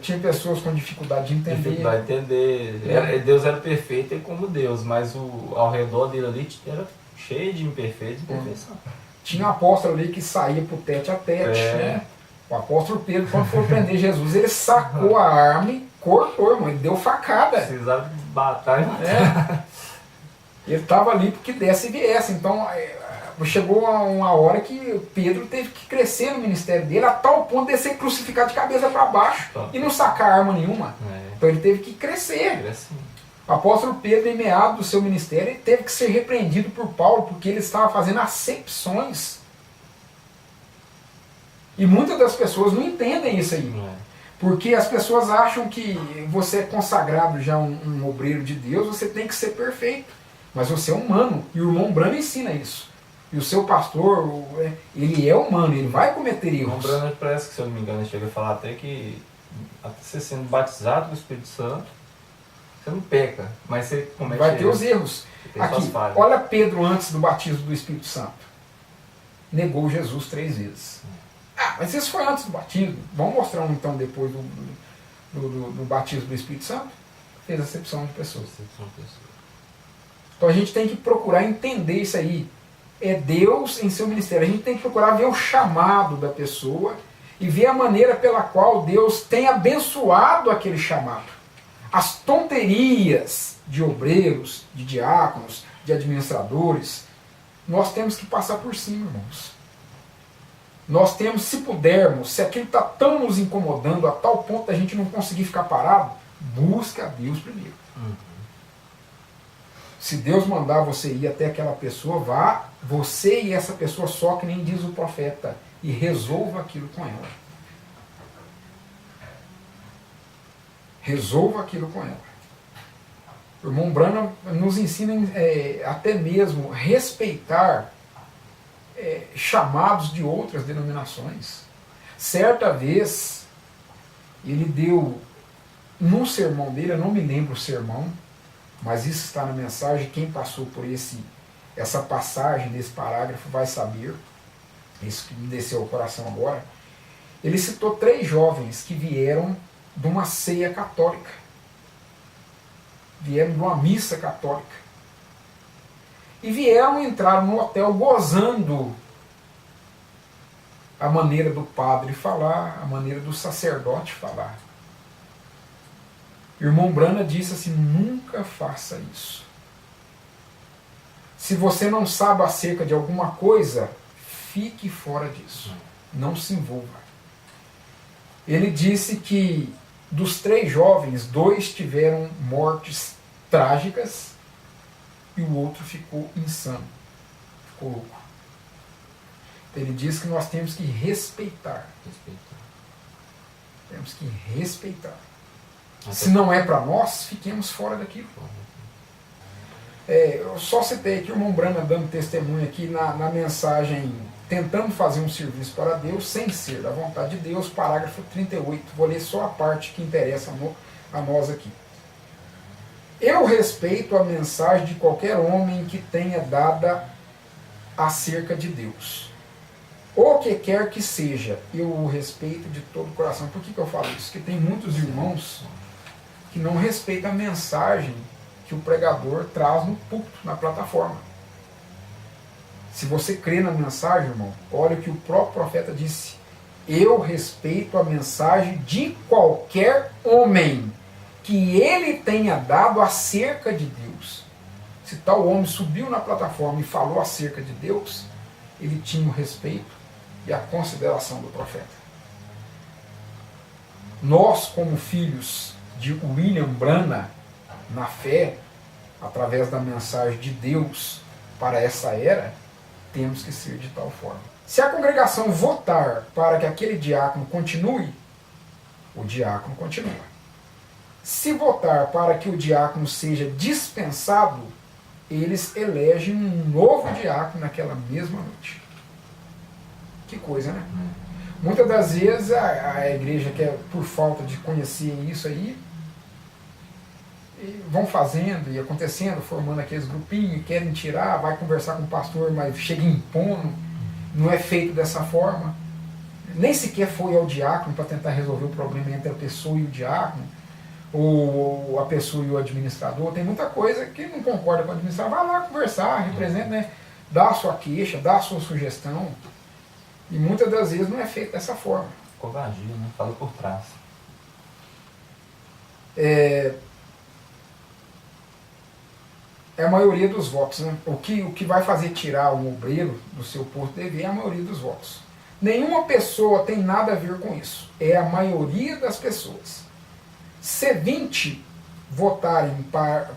tinha pessoas com dificuldade de entender. Deus era perfeito e como Deus, mas ao redor dele ali era cheio de imperfeitos e imperfeição. Tinha um apóstolo ali que saía pro tete a tete, né? O apóstolo Pedro, quando for prender Jesus, ele sacou a arma e cortou, irmão, ele deu facada. Precisava de batalha. Ele estava ali porque desce e viesse. Então, chegou uma hora que Pedro teve que crescer no ministério dele, a tal ponto de ser crucificado de cabeça para baixo e não sacar arma nenhuma. Então ele teve que crescer. O apóstolo Pedro, em meados do seu ministério, ele teve que ser repreendido por Paulo, porque ele estava fazendo acepções. E muitas das pessoas não entendem isso aí. Porque as pessoas acham que você é consagrado já um obreiro de Deus, você tem que ser perfeito. Mas você é humano, e o irmão Brano ensina isso. E o seu pastor, ele é humano, ele vai cometer erros. O irmão Brano parece que, se eu não me engano, ele chega a falar até que, até você sendo batizado do Espírito Santo, você não peca, mas você comete vai ter os erros. Aqui, olha Pedro antes do batismo do Espírito Santo. Negou Jesus 3 vezes. Mas isso foi antes do batismo. Vamos mostrar então depois do batismo do Espírito Santo? Fez acepção de pessoas. Então a gente tem que procurar entender isso aí. É Deus em seu ministério. A gente tem que procurar ver o chamado da pessoa e ver a maneira pela qual Deus tem abençoado aquele chamado. As tonterias de obreiros, de diáconos, de administradores, nós temos que passar por cima, irmãos. Nós temos, se pudermos, se aquilo está tão nos incomodando a tal ponto da gente não conseguir ficar parado, busca a Deus primeiro. Se Deus mandar você ir até aquela pessoa, vá, você e essa pessoa só, que nem diz o profeta, e resolva aquilo com ela. Resolva aquilo com ela. O irmão Branham nos ensina até mesmo respeitar chamados de outras denominações. Certa vez, ele deu, num sermão dele, eu não me lembro o sermão, mas isso está na mensagem, quem passou por essa passagem desse parágrafo vai saber, isso que me desceu ao coração agora. Ele citou 3 jovens que vieram de uma ceia católica, vieram de uma missa católica, e vieram entrar no hotel gozando a maneira do padre falar, a maneira do sacerdote falar. Irmão Brana disse assim: nunca faça isso. Se você não sabe acerca de alguma coisa, fique fora disso. Não se envolva. Ele disse que dos 3 jovens, 2 tiveram mortes trágicas e o outro ficou insano, ficou louco. Ele diz que nós temos que respeitar. Temos que respeitar. Se não é para nós, fiquemos fora daquilo. Eu só citei aqui o irmão Brana dando testemunho aqui na mensagem, tentando fazer um serviço para Deus, sem ser da vontade de Deus, parágrafo 38. Vou ler só a parte que interessa a nós aqui. Eu respeito a mensagem de qualquer homem que tenha dada acerca de Deus. O que quer que seja, eu o respeito de todo o coração. Por que eu falo isso? Porque tem muitos irmãos que não respeitam a mensagem que o pregador traz no púlpito, na plataforma. Se você crê na mensagem, irmão, olha o que o próprio profeta disse. Eu respeito a mensagem de qualquer homem que ele tenha dado acerca de Deus. Se tal homem subiu na plataforma e falou acerca de Deus, ele tinha o respeito e a consideração do profeta. Nós, como filhos de William Brana, na fé, através da mensagem de Deus para essa era, temos que ser de tal forma. Se a congregação votar para que aquele diácono continue, o diácono continua. Se votar para que o diácono seja dispensado, eles elegem um novo diácono naquela mesma noite. Que coisa, né? Muitas das vezes a igreja, que é por falta de conhecer isso aí, vão fazendo e acontecendo, formando aqueles grupinhos, querem tirar, vai conversar com o pastor, mas chega impondo, não é feito dessa forma. Nem sequer foi ao diácono para tentar resolver o problema entre a pessoa e o diácono, ou a pessoa e o administrador. Tem muita coisa que não concorda com o administrador, vai lá conversar, representa, né? Dá a sua queixa, dá a sua sugestão, e muitas das vezes não é feito dessa forma. Covardia, né? Fala por trás. É a maioria dos votos, né? O que vai fazer tirar o obreiro do seu posto de dever é a maioria dos votos. Nenhuma pessoa tem nada a ver com isso. É a maioria das pessoas. Se 20 votarem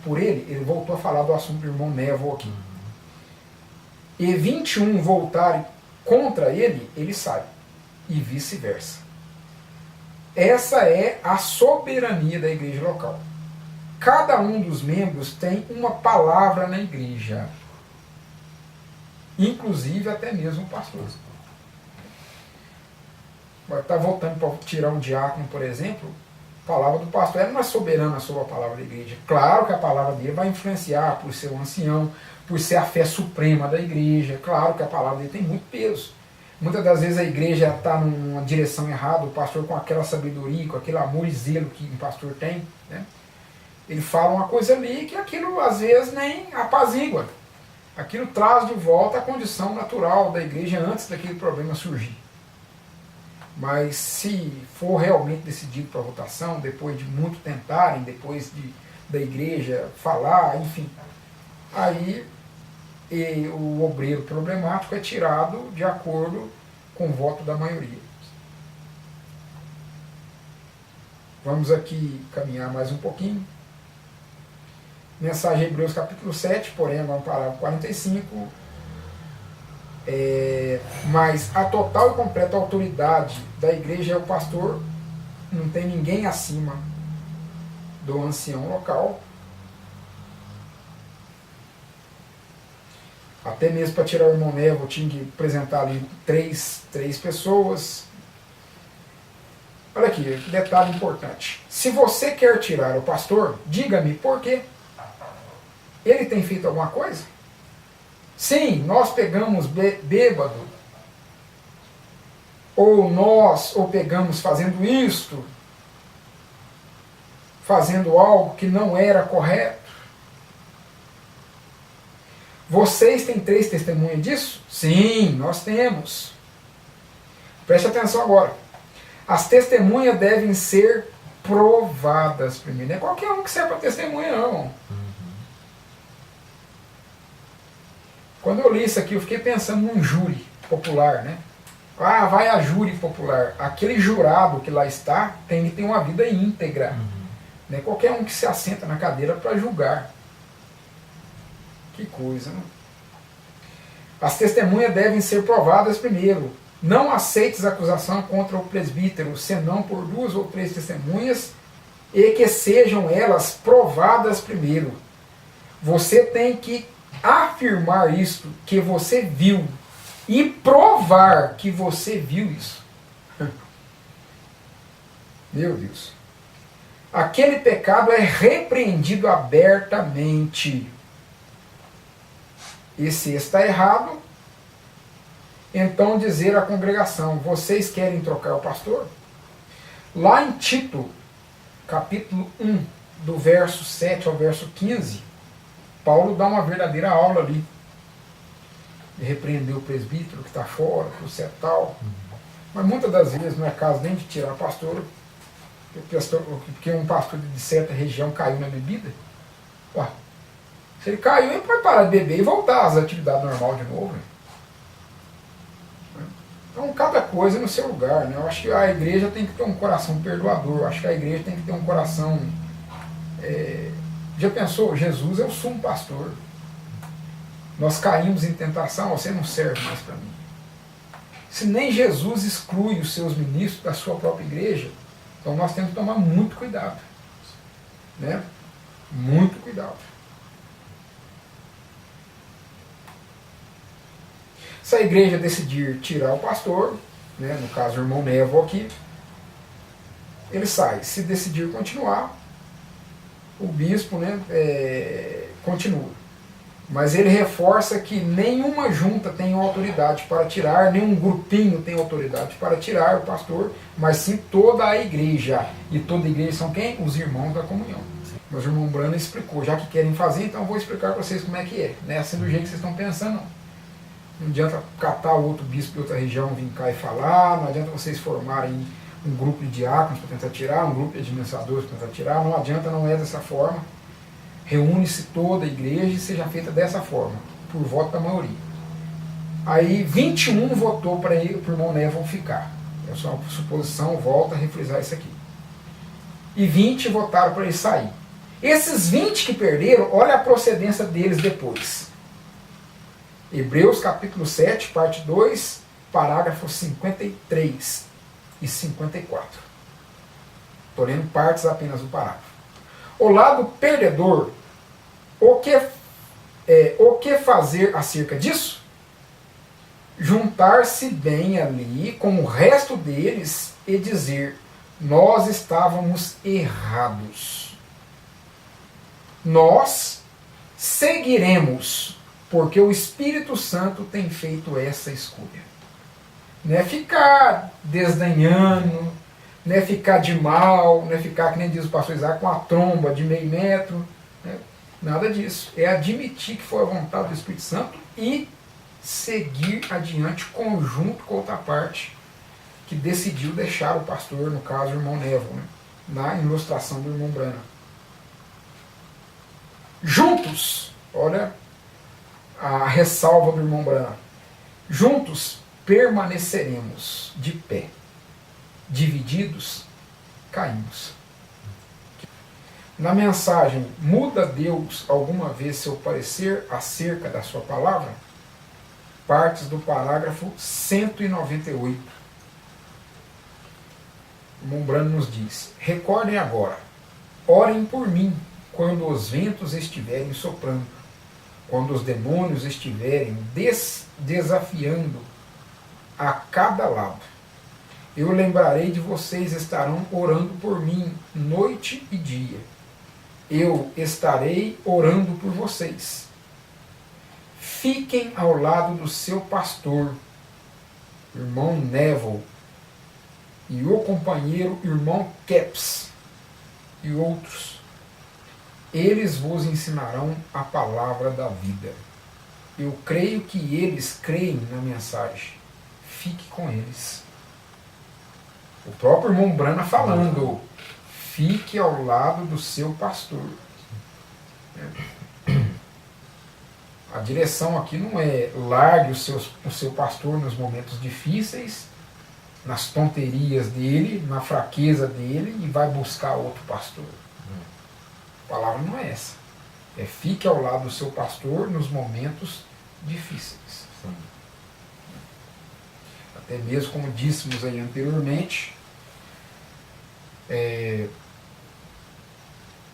por ele voltou a falar do assunto do irmão Neville aqui, e 21 votarem contra ele sai. E vice-versa. Essa é a soberania da igreja local. Cada um dos membros tem uma palavra na igreja. Inclusive até mesmo o pastor. Vai estar votando para tirar um diácono, por exemplo, a palavra do pastor não é soberana sobre a palavra da igreja. Claro que a palavra dele vai influenciar por ser um ancião, por ser a fé suprema da igreja. Claro que a palavra dele tem muito peso. Muitas das vezes a igreja está numa direção errada, o pastor com aquela sabedoria, com aquele amor e zelo que um pastor tem, né? Ele fala uma coisa ali que aquilo às vezes nem apazigua. Aquilo traz de volta a condição natural da igreja antes daquele problema surgir. Mas se for realmente decidido para votação, depois de muito tentarem, depois da igreja falar, enfim, aí o obreiro problemático é tirado de acordo com o voto da maioria. Vamos aqui caminhar mais um pouquinho. Mensagem de Hebreus capítulo 7, porém agora no parágrafo 45. Mas a total e completa autoridade da igreja é o pastor, não tem ninguém acima do ancião local. Até mesmo para tirar o irmão Neville, tinha que apresentar ali três pessoas. Olha aqui, detalhe importante. Se você quer tirar o pastor, diga-me por quê. Ele tem feito alguma coisa? Sim, nós pegamos bêbado, ou pegamos fazendo isto, fazendo algo que não era correto. Vocês têm 3 testemunhas disso? Sim, nós temos. Preste atenção agora. As testemunhas devem ser provadas primeiro. Não é qualquer um que serve para testemunha, não. Quando eu li isso aqui, eu fiquei pensando num júri popular, né? Ah, vai a júri popular. Aquele jurado que lá está tem que ter uma vida íntegra. Não é qualquer um que se assenta na cadeira para julgar. Que coisa, né? As testemunhas devem ser provadas primeiro. Não aceites acusação contra o presbítero, senão por 2 ou 3 testemunhas, e que sejam elas provadas primeiro. Você tem que afirmar isto que você viu e provar que você viu isso. Meu Deus. Aquele pecado é repreendido abertamente. E se está errado, então dizer à congregação: vocês querem trocar o pastor? Lá em Tito, capítulo 1, do verso 7 ao verso 15, Paulo dá uma verdadeira aula ali. De repreender o presbítero que está fora, que você é tal. Mas muitas das vezes não é caso nem de tirar pastor, porque um pastor de certa região caiu na bebida. Ué, se ele caiu, ele pode parar de beber e voltar às atividades normais de novo. Né? Então, cada coisa no seu lugar. Né? Eu acho que a igreja tem que ter um coração perdoador. Eu acho que a igreja tem que ter um coração... Já pensou? Jesus é o sumo pastor. Nós caímos em tentação, você não serve mais para mim. Se nem Jesus exclui os seus ministros da sua própria igreja, então nós temos que tomar muito cuidado. Né? Muito cuidado. Se a igreja decidir tirar o pastor, né, no caso o irmão Nevo aqui, ele sai. Se decidir continuar, o bispo, né, continua. Mas ele reforça que nenhuma junta tem autoridade para tirar, nenhum grupinho tem autoridade para tirar o pastor, mas sim toda a igreja. E toda a igreja são quem? Os irmãos da comunhão. Mas o irmão Brana explicou, já que querem fazer, então eu vou explicar para vocês como é que é. Não é assim do jeito que vocês estão pensando, não. Não adianta catar o outro bispo de outra região, vir cá e falar, não adianta vocês formarem um grupo de diáconos para tentar tirar, um grupo de administradores para tentar tirar, não adianta, não é dessa forma. Reúne-se toda a igreja e seja feita dessa forma, por voto da maioria. Aí 21 votou para o irmão Neville ficar. É só uma suposição, volta a refrisar isso aqui. E 20 votaram para ele sair. Esses 20 que perderam, olha a procedência deles depois. Hebreus capítulo 7, parte 2, parágrafos 53 e 54. Estou lendo partes apenas do parágrafo. O lado perdedor, o que fazer acerca disso? Juntar-se bem ali com o resto deles e dizer: nós estávamos errados. Nós seguiremos, porque o Espírito Santo tem feito essa escolha. Não é ficar desdenhando, não é ficar de mal, não é ficar, que nem diz o pastor Isaac, com a tromba de meio metro. Né? Nada disso. É admitir que foi a vontade do Espírito Santo e seguir adiante conjunto com outra parte que decidiu deixar o pastor, no caso o irmão Neville, né? Na ilustração do irmão Brana. Juntos, olha a ressalva do irmão Brana, juntos permaneceremos de pé. Divididos, caímos. Na mensagem, muda Deus alguma vez seu parecer acerca da sua palavra? Partes do parágrafo 198. O irmão Brano nos diz: recordem agora, orem por mim quando os ventos estiverem soprando, quando os demônios estiverem desafiando a cada lado. Eu lembrarei de vocês, estarão orando por mim noite e dia. Eu estarei orando por vocês. Fiquem ao lado do seu pastor, irmão Neville, e o companheiro irmão Caps, e outros. Eles vos ensinarão a palavra da vida. Eu creio que eles creem na mensagem. Fique com eles. O próprio irmão Brana falando: fique ao lado do seu pastor. A direção aqui não é largue o seu pastor nos momentos difíceis, nas tonterias dele, na fraqueza dele, e vai buscar outro pastor. A palavra não é essa. É fique ao lado do seu pastor nos momentos difíceis. Até mesmo como dissemos aí anteriormente,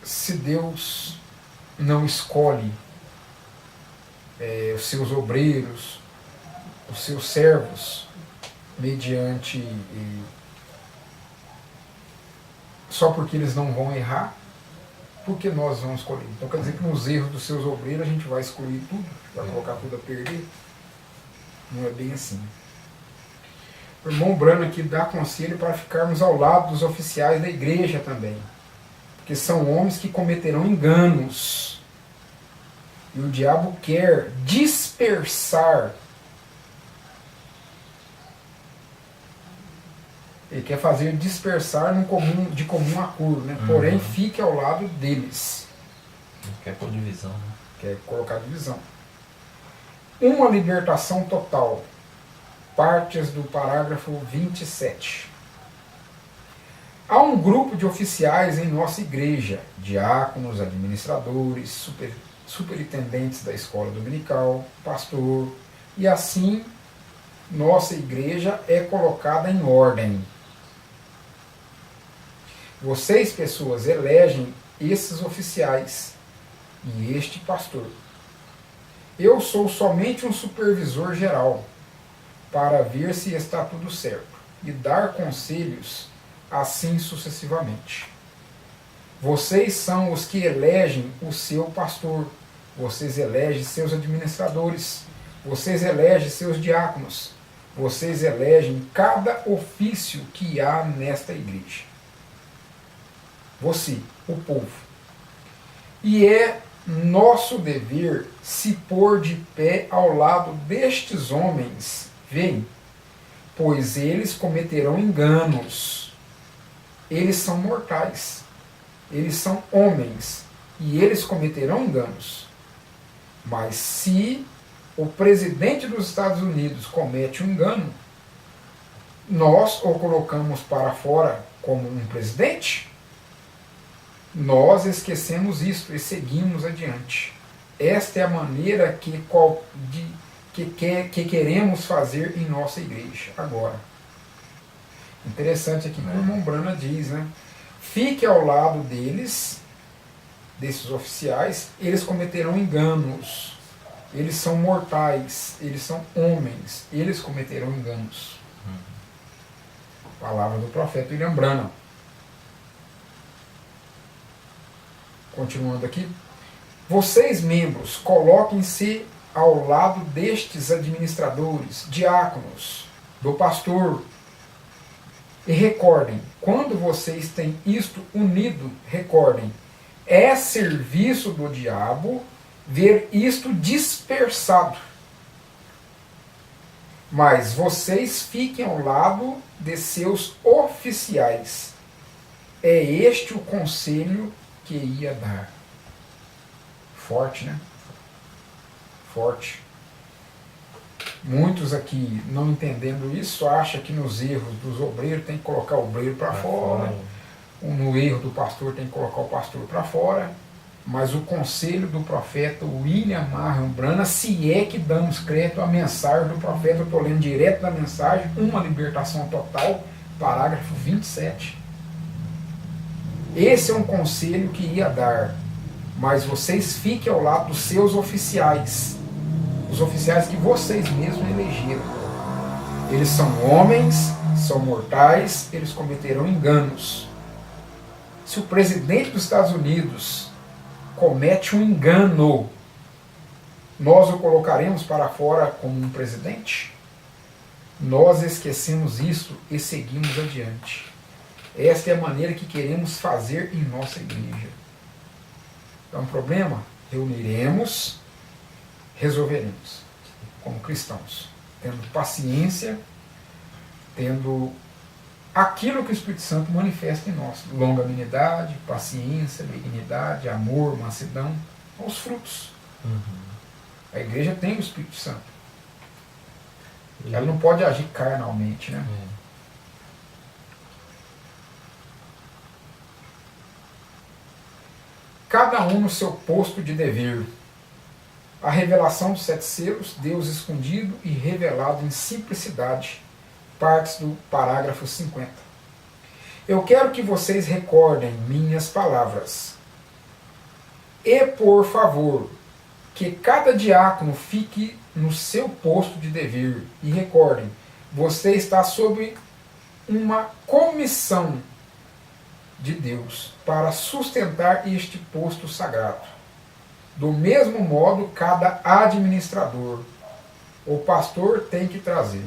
se Deus não escolhe os seus obreiros, os seus servos, mediante só porque eles não vão errar, porque nós vamos escolher. Então quer dizer que nos erros dos seus obreiros a gente vai excluir tudo, vai colocar tudo a perder? Não é bem assim. O irmão Brano aqui dá conselho para ficarmos ao lado dos oficiais da igreja também, porque são homens que cometerão enganos, e o diabo quer dispersar. Ele quer fazer dispersar de comum acordo, né? Porém, fique ao lado deles. Não quer pôr divisão, né? Quer colocar divisão. Uma libertação total. Partes do parágrafo 27. Há um grupo de oficiais em nossa igreja, diáconos, administradores, superintendentes da escola dominical, pastor, e assim nossa igreja é colocada em ordem. Vocês, pessoas, elegem esses oficiais e este pastor. Eu sou somente um supervisor geral para ver se está tudo certo e dar conselhos assim sucessivamente. Vocês são os que elegem o seu pastor, vocês elegem seus administradores, vocês elegem seus diáconos, vocês elegem cada ofício que há nesta igreja. Você, o povo. E é nosso dever se pôr de pé ao lado destes homens, veem, pois eles cometerão enganos. Eles são mortais. Eles são homens. E eles cometerão enganos. Mas se o presidente dos Estados Unidos comete um engano, nós o colocamos para fora como um presidente? Nós esquecemos isso e seguimos adiante. Esta é a maneira que queremos fazer em nossa igreja agora. Interessante aqui que o irmão Brana diz, né? Fique ao lado deles, desses oficiais, eles cometerão enganos. Eles são mortais, eles são homens, eles cometerão enganos. Palavra do profeta William Branham. Continuando aqui. Vocês, membros, coloquem-se ao lado destes administradores, diáconos, do pastor. E recordem, quando vocês têm isto unido, recordem, é serviço do diabo ver isto dispersado. Mas vocês fiquem ao lado de seus oficiais. É este o conselho que ia dar. Forte, né? Forte. Muitos aqui, não entendendo isso, acham que nos erros dos obreiros tem que colocar o obreiro para fora. No erro do pastor tem que colocar o pastor para fora. Mas o conselho do profeta William Marion Branham, se é que damos crédito à mensagem do profeta, eu estou lendo direto da mensagem, uma libertação total, parágrafo 27. Esse é um conselho que ia dar, mas vocês fiquem ao lado dos seus oficiais, os oficiais que vocês mesmos elegeram. Eles são homens, são mortais, eles cometerão enganos. Se o presidente dos Estados Unidos comete um engano, nós o colocaremos para fora como um presidente? Nós esquecemos isso e seguimos adiante. Esta é a maneira que queremos fazer em nossa igreja. É um problema? Reuniremos, resolveremos, como cristãos, tendo paciência, tendo aquilo que o Espírito Santo manifesta em nós: longanimidade, paciência, benignidade, amor, mansidão, os frutos. A igreja tem o Espírito Santo. Ela não pode agir carnalmente, né? Cada um no seu posto de dever. A revelação dos 7 selos, Deus escondido e revelado em simplicidade, partes do parágrafo 50. Eu quero que vocês recordem minhas palavras. E, por favor, que cada diácono fique no seu posto de dever. E recordem, você está sob uma comissão de Deus para sustentar este posto sagrado. Do mesmo modo, cada administrador ou pastor tem que trazer.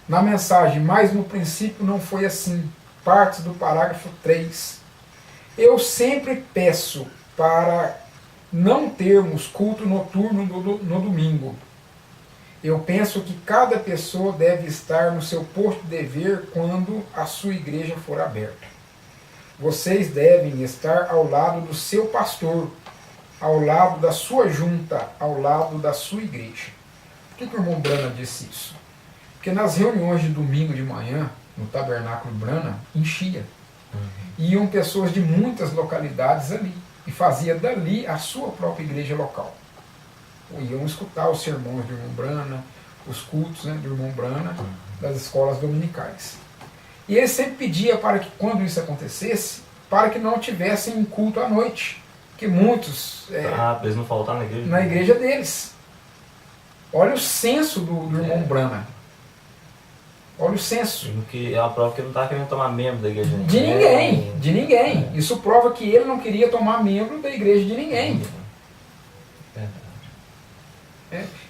Na mensagem, mas no princípio não foi assim. Partes do parágrafo 3. Eu sempre peço para não termos culto noturno no domingo. Eu penso que cada pessoa deve estar no seu posto de dever quando a sua igreja for aberta. Vocês devem estar ao lado do seu pastor, ao lado da sua junta, ao lado da sua igreja. Por que o irmão Brana disse isso? Porque nas reuniões de domingo de manhã, no Tabernáculo Brana, enchia. Iam pessoas de muitas localidades ali, e fazia dali a sua própria igreja local. Iam escutar os sermões do irmão Brana, os cultos, né, do irmão Brana, das escolas dominicais. E ele sempre pedia para que, quando isso acontecesse, para que não tivessem culto à noite, que muitos... para eles não faltarem na igreja? Na igreja deles. Olha o senso do irmão Brana. Olha o senso. Que é uma prova que ele não estava querendo tomar membro da igreja. De ninguém, de ninguém. Isso prova que ele não queria tomar membro da igreja de ninguém.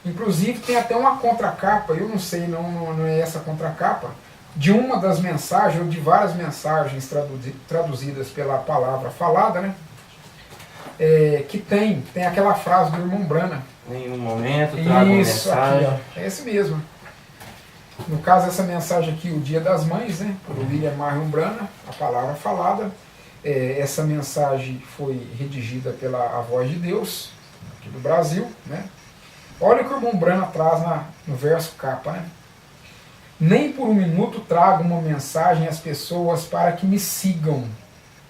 Inclusive tem até uma contracapa, eu não sei, não é essa contracapa, de uma das mensagens, ou de várias mensagens traduzidas pela palavra falada, né? Que tem aquela frase do irmão Brana. Em um momento, traga uma mensagem. Aqui, ó, é esse mesmo. No caso, essa mensagem aqui, o Dia das Mães, né, por William Marion Brana, a palavra falada. Essa mensagem foi redigida pela A Voz de Deus, aqui do Brasil. Né? Olha o que o irmão Brana traz no verso capa. Né? Nem por um minuto trago uma mensagem às pessoas para que me sigam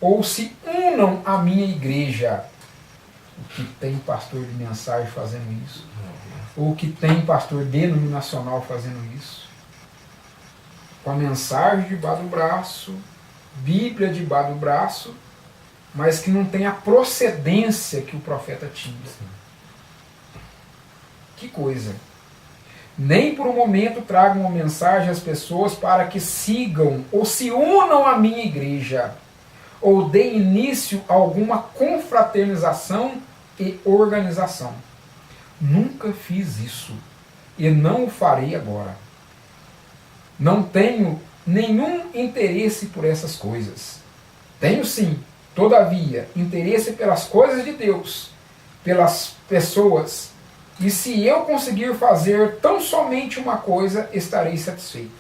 ou se unam à minha igreja. O que tem pastor de mensagem fazendo isso? Ou que tem pastor denominacional fazendo isso? Com a mensagem debaixo do braço, Bíblia debaixo do braço, mas que não tem a procedência que o profeta tinha. Que coisa! Nem por um momento trago uma mensagem às pessoas para que sigam ou se unam à minha igreja, ou dê início a alguma confraternização e organização. Nunca fiz isso e não o farei agora. Não tenho nenhum interesse por essas coisas. Tenho sim, todavia, interesse pelas coisas de Deus, pelas pessoas, e se eu conseguir fazer tão somente uma coisa, estarei satisfeito.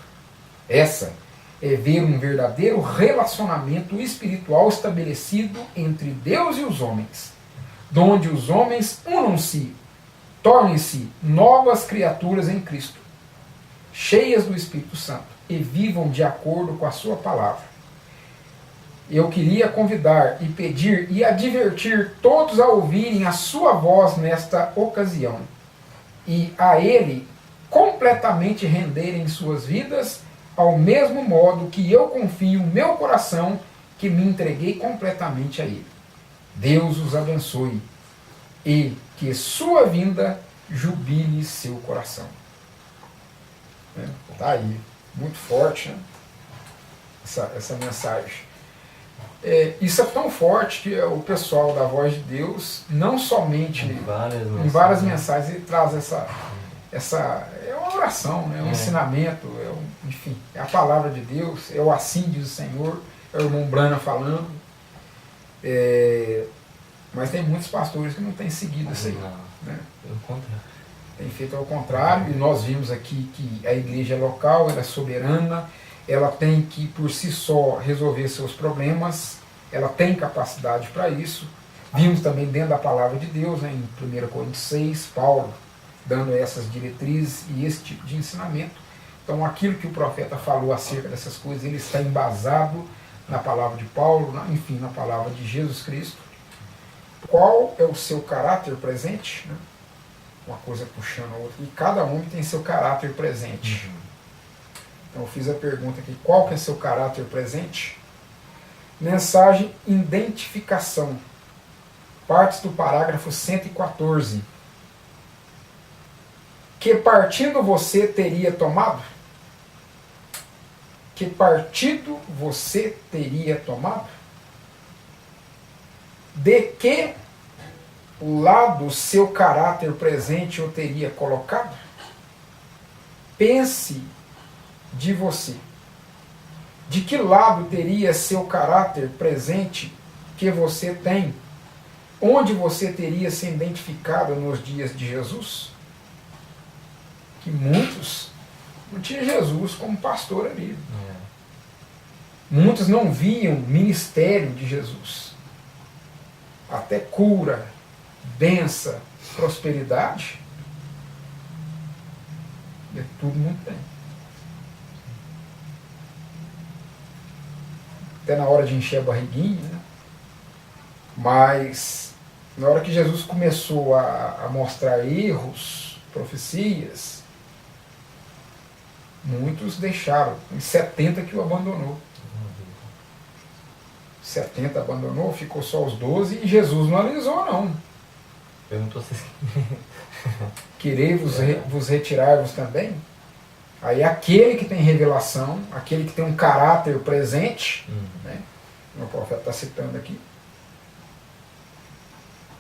Essa é ver um verdadeiro relacionamento espiritual estabelecido entre Deus e os homens, donde os homens unam-se, tornem-se novas criaturas em Cristo, cheias do Espírito Santo, e vivam de acordo com a sua palavra. Eu queria convidar e pedir e advertir todos a ouvirem a sua voz nesta ocasião, e a Ele completamente renderem suas vidas, ao mesmo modo que eu confio meu coração, que me entreguei completamente a Ele. Deus os abençoe, e que sua vinda jubile seu coração. Está aí, muito forte, né? essa mensagem. Isso é tão forte que o pessoal da Voz de Deus, não somente em várias mensagens, ele traz é uma oração, né? Um ensinamento, enfim, é a palavra de Deus, é o assim diz o Senhor, é o irmão Brana falando. Mas tem muitos pastores que não têm seguido isso aí. Né? Pelo contrário. Tem feito ao contrário, e nós vimos aqui que a igreja local, ela é soberana, ela tem que por si só resolver seus problemas, ela tem capacidade para isso. Vimos também dentro da palavra de Deus, né, em 1 Coríntios 6, Paulo dando essas diretrizes e esse tipo de ensinamento. Então aquilo que o profeta falou acerca dessas coisas, ele está embasado na palavra de Paulo, enfim, na palavra de Jesus Cristo. Qual é o seu caráter presente? Né? Uma coisa puxando a outra. E cada homem tem seu caráter presente. Então eu fiz a pergunta aqui, qual que é seu caráter presente? Mensagem identificação. Partes do parágrafo 114. Que partido você teria tomado? Que partido você teria tomado? De que lado seu caráter presente eu teria colocado? Pense de você. De que lado teria seu caráter presente que você tem? Onde você teria se identificado nos dias de Jesus? Que muitos não tinham Jesus como pastor ali. Muitos não viam ministério de Jesus. Até cura, bênção, prosperidade, é tudo muito bem. Até na hora de encher a barriguinha, né? Mas na hora que Jesus começou a mostrar erros, profecias, muitos deixaram. Em 70 que o abandonou. 70 abandonou, ficou só os 12 e Jesus não alisou, não. Perguntou se... Querei vos retirar-vos também? Aí aquele que tem revelação, aquele que tem um caráter presente, né? O profeta está citando aqui,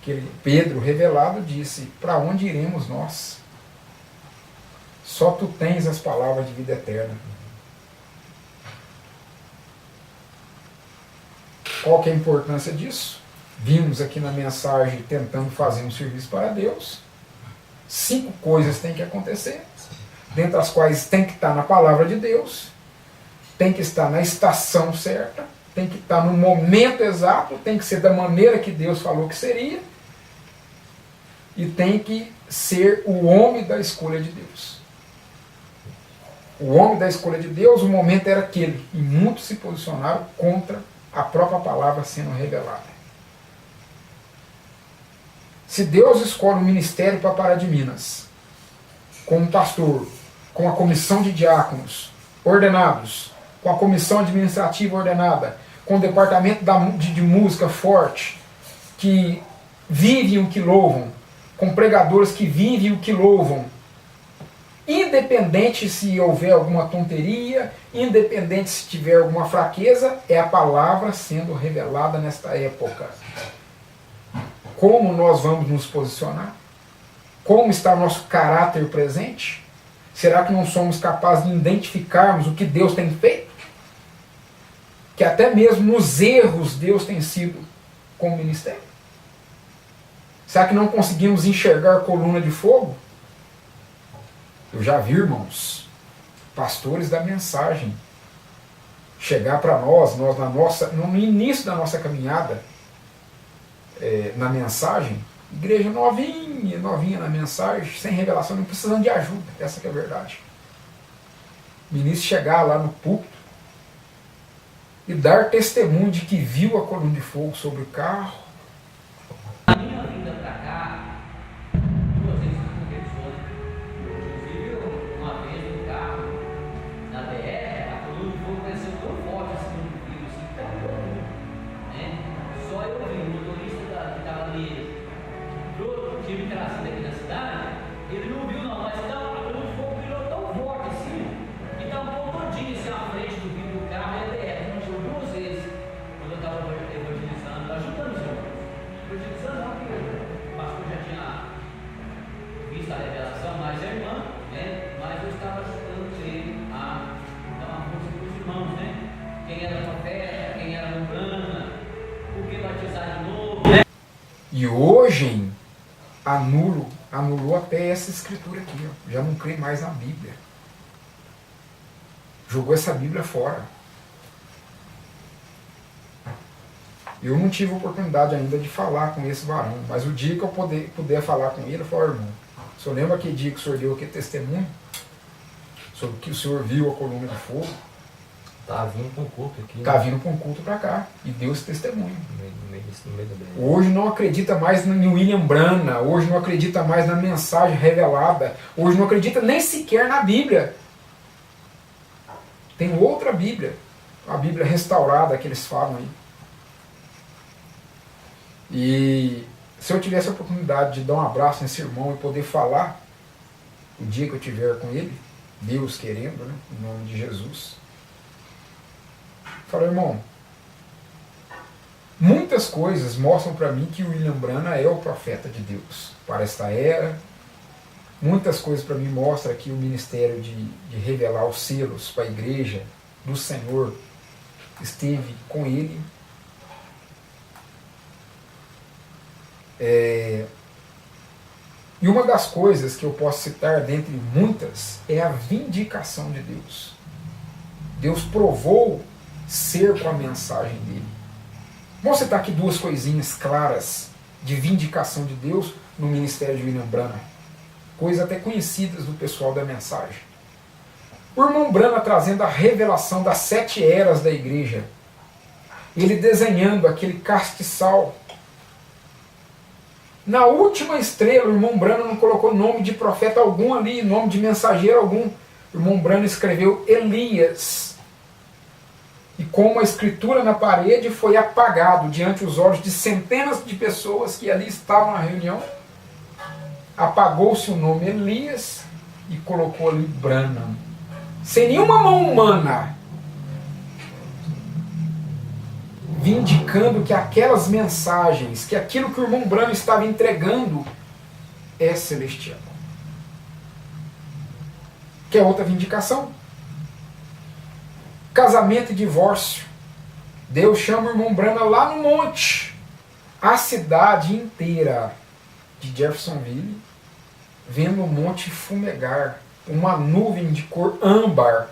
que Pedro, revelado, disse, para onde iremos nós? Só tu tens as palavras de vida eterna. Qual que é a importância disso? Vimos aqui na mensagem tentando fazer um serviço para Deus. 5 coisas têm que acontecer, dentre as quais tem que estar na palavra de Deus, tem que estar na estação certa, tem que estar no momento exato, tem que ser da maneira que Deus falou que seria, e tem que ser o homem da escolha de Deus. O homem da escolha de Deus, o momento era aquele, e muitos se posicionaram contra a própria palavra sendo revelada. Se Deus escolhe um ministério para Pará de Minas, com um pastor, com a comissão de diáconos ordenados, com a comissão administrativa ordenada, com o departamento de música forte, que vivem o que louvam, com pregadores que vivem o que louvam, independente se houver alguma tonteria, independente se tiver alguma fraqueza, é a palavra sendo revelada nesta época. Como nós vamos nos posicionar? Como está o nosso caráter presente? Será que não somos capazes de identificarmos o que Deus tem feito? Que até mesmo nos erros Deus tem sido com o ministério? Será que não conseguimos enxergar a coluna de fogo? Eu já vi, irmãos, pastores da mensagem, chegar para nós no início da nossa caminhada, na mensagem, igreja novinha na mensagem, sem revelação, não precisando de ajuda, essa que é a verdade. O ministro chegar lá no púlpito e dar testemunho de que viu a coluna de fogo sobre o carro. A minha vinda para cá, 2 vezes eu fui pessoa. Inclusive, uma vez no carro, na BR, a coluna de fogo pareceu tão forte assim no vidro, assim, tão bom, né? Só eu vi, o motorista que estava ali, que me trazido aqui da cidade, ele não viu não, mas então, a coluna de fogo virou tão forte assim, que tampou todinho assim à frente do vidro do carro, e a BR, não tinha 2 vezes, quando eu estava evangelizando, ajudando os outros. Evangelizando não, porque o pastor já tinha visto a revelação, mas a irmã, né? Mas eu estava ajudando ele a dar uma força para os irmãos, né? Quem era profeta, quem era umbanda, por que batizar de novo, né? E hoje anulou até essa escritura aqui, ó. Já não crê mais na Bíblia. Jogou essa Bíblia fora. Eu não tive oportunidade ainda de falar com esse varão, mas o dia que eu puder falar com ele, eu falo, irmão, o senhor lembra aquele dia que o senhor deu aquele testemunho? Sobre que o senhor viu a coluna de fogo? Tá vindo para um culto aqui. Está vindo para um culto para cá, e deu esse testemunho. No meio do bem. Hoje não acredita mais em William Branham, hoje não acredita mais na mensagem revelada, hoje não acredita nem sequer na Bíblia. Tem outra Bíblia, a Bíblia restaurada que eles falam aí. E se eu tivesse a oportunidade de dar um abraço nesse irmão e poder falar o dia que eu tiver com ele, Deus querendo, né, em nome de Jesus, falo, irmão, muitas coisas mostram para mim que o William Branham é o profeta de Deus para esta era. Muitas coisas para mim mostram que o ministério de revelar os selos para a igreja do Senhor esteve com ele. E uma das coisas que eu posso citar, dentre muitas, é a vindicação de Deus. Deus provou ser com a mensagem dele. Vamos citar aqui duas coisinhas claras de vindicação de Deus no ministério de William Branham. Coisas até conhecidas do pessoal da mensagem. O irmão Branham trazendo a revelação das 7 eras da igreja. Ele desenhando aquele castiçal. Na última estrela, o irmão Branham não colocou nome de profeta algum ali, nome de mensageiro algum. O irmão Branham escreveu Elias. E como a escritura na parede foi apagado diante dos olhos de centenas de pessoas que ali estavam na reunião, apagou-se o nome Elias e colocou ali Branham. Sem nenhuma mão humana, vindicando que aquelas mensagens, que aquilo que o irmão Branham estava entregando é celestial. Que é outra vindicação. Casamento e divórcio. Deus chama o irmão Branham lá no monte. A cidade inteira de Jeffersonville, vendo o monte fumegar, uma nuvem de cor âmbar,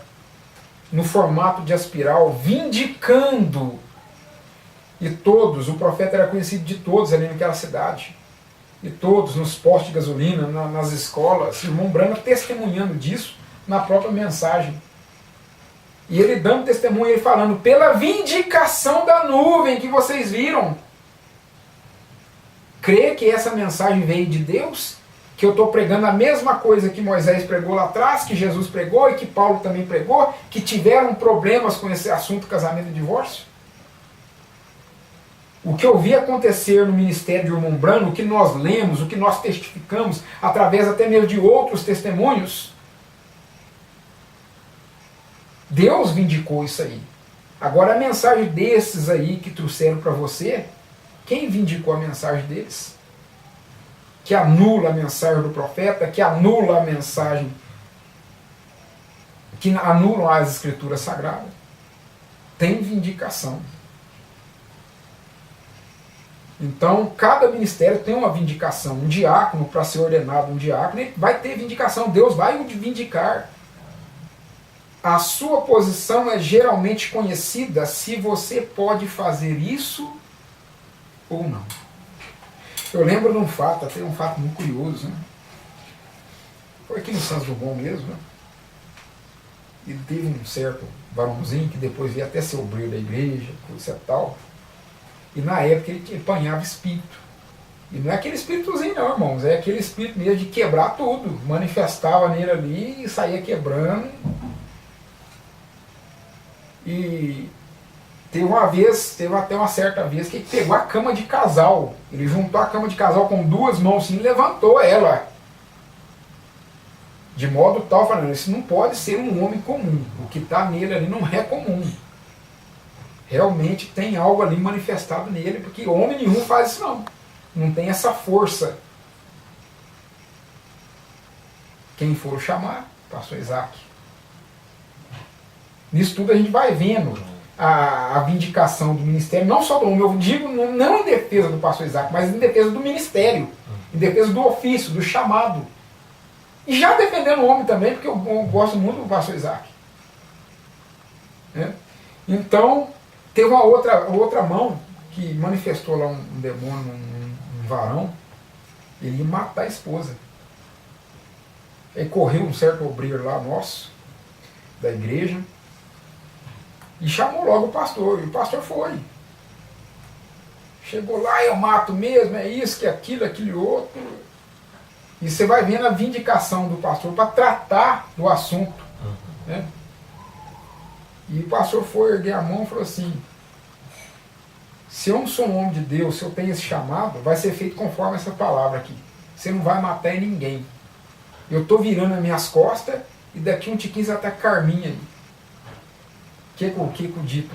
no formato de espiral, vindicando. E todos, o profeta era conhecido de todos ali naquela cidade. E todos, nos postos de gasolina, nas escolas, o irmão Branham testemunhando disso na própria mensagem. E ele dando testemunho, ele falando, pela vindicação da nuvem que vocês viram. Crê que essa mensagem veio de Deus? Que eu estou pregando a mesma coisa que Moisés pregou lá atrás, que Jesus pregou e que Paulo também pregou, que tiveram problemas com esse assunto casamento e divórcio? O que eu vi acontecer no ministério de irmão Branham, o que nós lemos, o que nós testificamos, através até mesmo de outros testemunhos, Deus vindicou isso aí. Agora a mensagem desses aí que trouxeram para você, quem vindicou a mensagem deles? Que anula a mensagem do profeta, que anula a mensagem, que anulam as escrituras sagradas. Tem vindicação. Então, cada ministério tem uma vindicação. Um diácono, para ser ordenado um diácono, ele vai ter vindicação. Deus vai o vindicar. A sua posição é geralmente conhecida se você pode fazer isso ou não. Eu lembro de um fato, até um fato muito curioso, né? Foi aqui no Santos Dumont mesmo, né? Ele teve um certo varãozinho que depois veio até ser obreiro da igreja, coisa e tal. E na época ele apanhava espírito. E não é aquele espíritozinho não, irmãos, é aquele espírito mesmo de quebrar tudo. Manifestava nele ali e saía quebrando. E teve até uma certa vez que ele pegou a cama de casal. Ele juntou a cama de casal com duas mãos assim, e levantou ela. De modo tal, falando, isso não pode ser um homem comum. O que está nele ali não é comum. Realmente tem algo ali manifestado nele, porque homem nenhum faz isso não. Não tem essa força. Quem for chamar, pastor Isaac. Nisso tudo a gente vai vendo a vindicação do ministério, não só do homem, eu digo não em defesa do pastor Isaac, mas em defesa do ministério, em defesa do ofício, do chamado. E já defendendo o homem também, porque eu gosto muito do pastor Isaac. Né? Então, teve uma outra mão que manifestou lá um demônio, um varão, ele ia matar a esposa. Aí correu um certo obreiro lá nosso, da igreja, e chamou logo o pastor, e o pastor foi. Chegou lá, eu mato mesmo, é isso, que aquilo, aquele outro. E você vai vendo a vindicação do pastor para tratar do assunto. Né? E o pastor foi erguer a mão e falou assim: se eu não sou um homem de Deus, se eu tenho esse chamado, vai ser feito conforme essa palavra aqui. Você não vai matar ninguém. Eu estou virando as minhas costas e daqui um tiquinho vai estar Carminha aí. O que o dito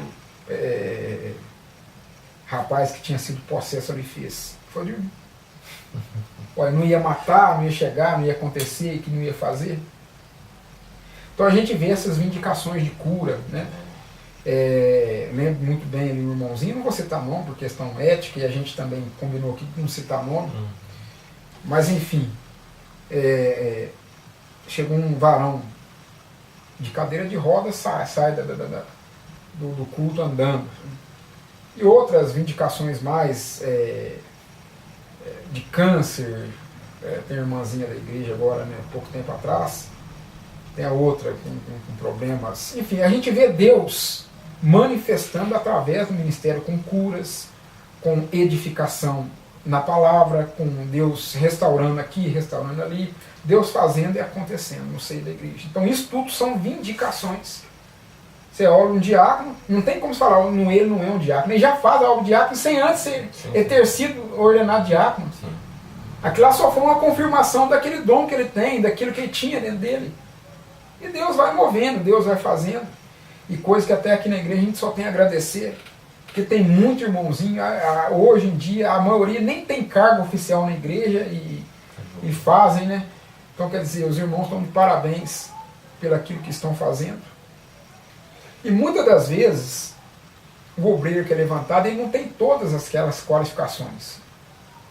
rapaz que tinha sido possesso ali fez? Foi dormir. Olha, não ia matar, não ia chegar, não ia acontecer, que não ia fazer. Então a gente vê essas vindicações de cura, né? Lembro muito bem ali o irmãozinho, não vou citar nome por questão ética, e a gente também combinou aqui de não citar nome, mas enfim, chegou um varão de cadeira de roda, sai do culto andando. E outras vindicações mais de câncer, tem a irmãzinha da igreja agora, né, pouco tempo atrás, tem a outra com problemas. Enfim, a gente vê Deus manifestando através do ministério com curas, com edificação na palavra, com Deus restaurando aqui, restaurando ali, Deus fazendo e acontecendo no seio da igreja. Então isso tudo são vindicações. Você olha um diácono, não tem como você falar, ele não é um diácono, ele já faz algo diácono sem antes ele ter sido ordenado diácono. Aquilo lá só foi uma confirmação daquele dom que ele tem, daquilo que ele tinha dentro dele. E Deus vai movendo, Deus vai fazendo. E coisa que até aqui na igreja a gente só tem a agradecer. Porque tem muito irmãozinho, hoje em dia a maioria nem tem cargo oficial na igreja e fazem, né? Então quer dizer, os irmãos estão de parabéns pelo aquilo que estão fazendo. E muitas das vezes, o obreiro que é levantado, ele não tem todas aquelas qualificações.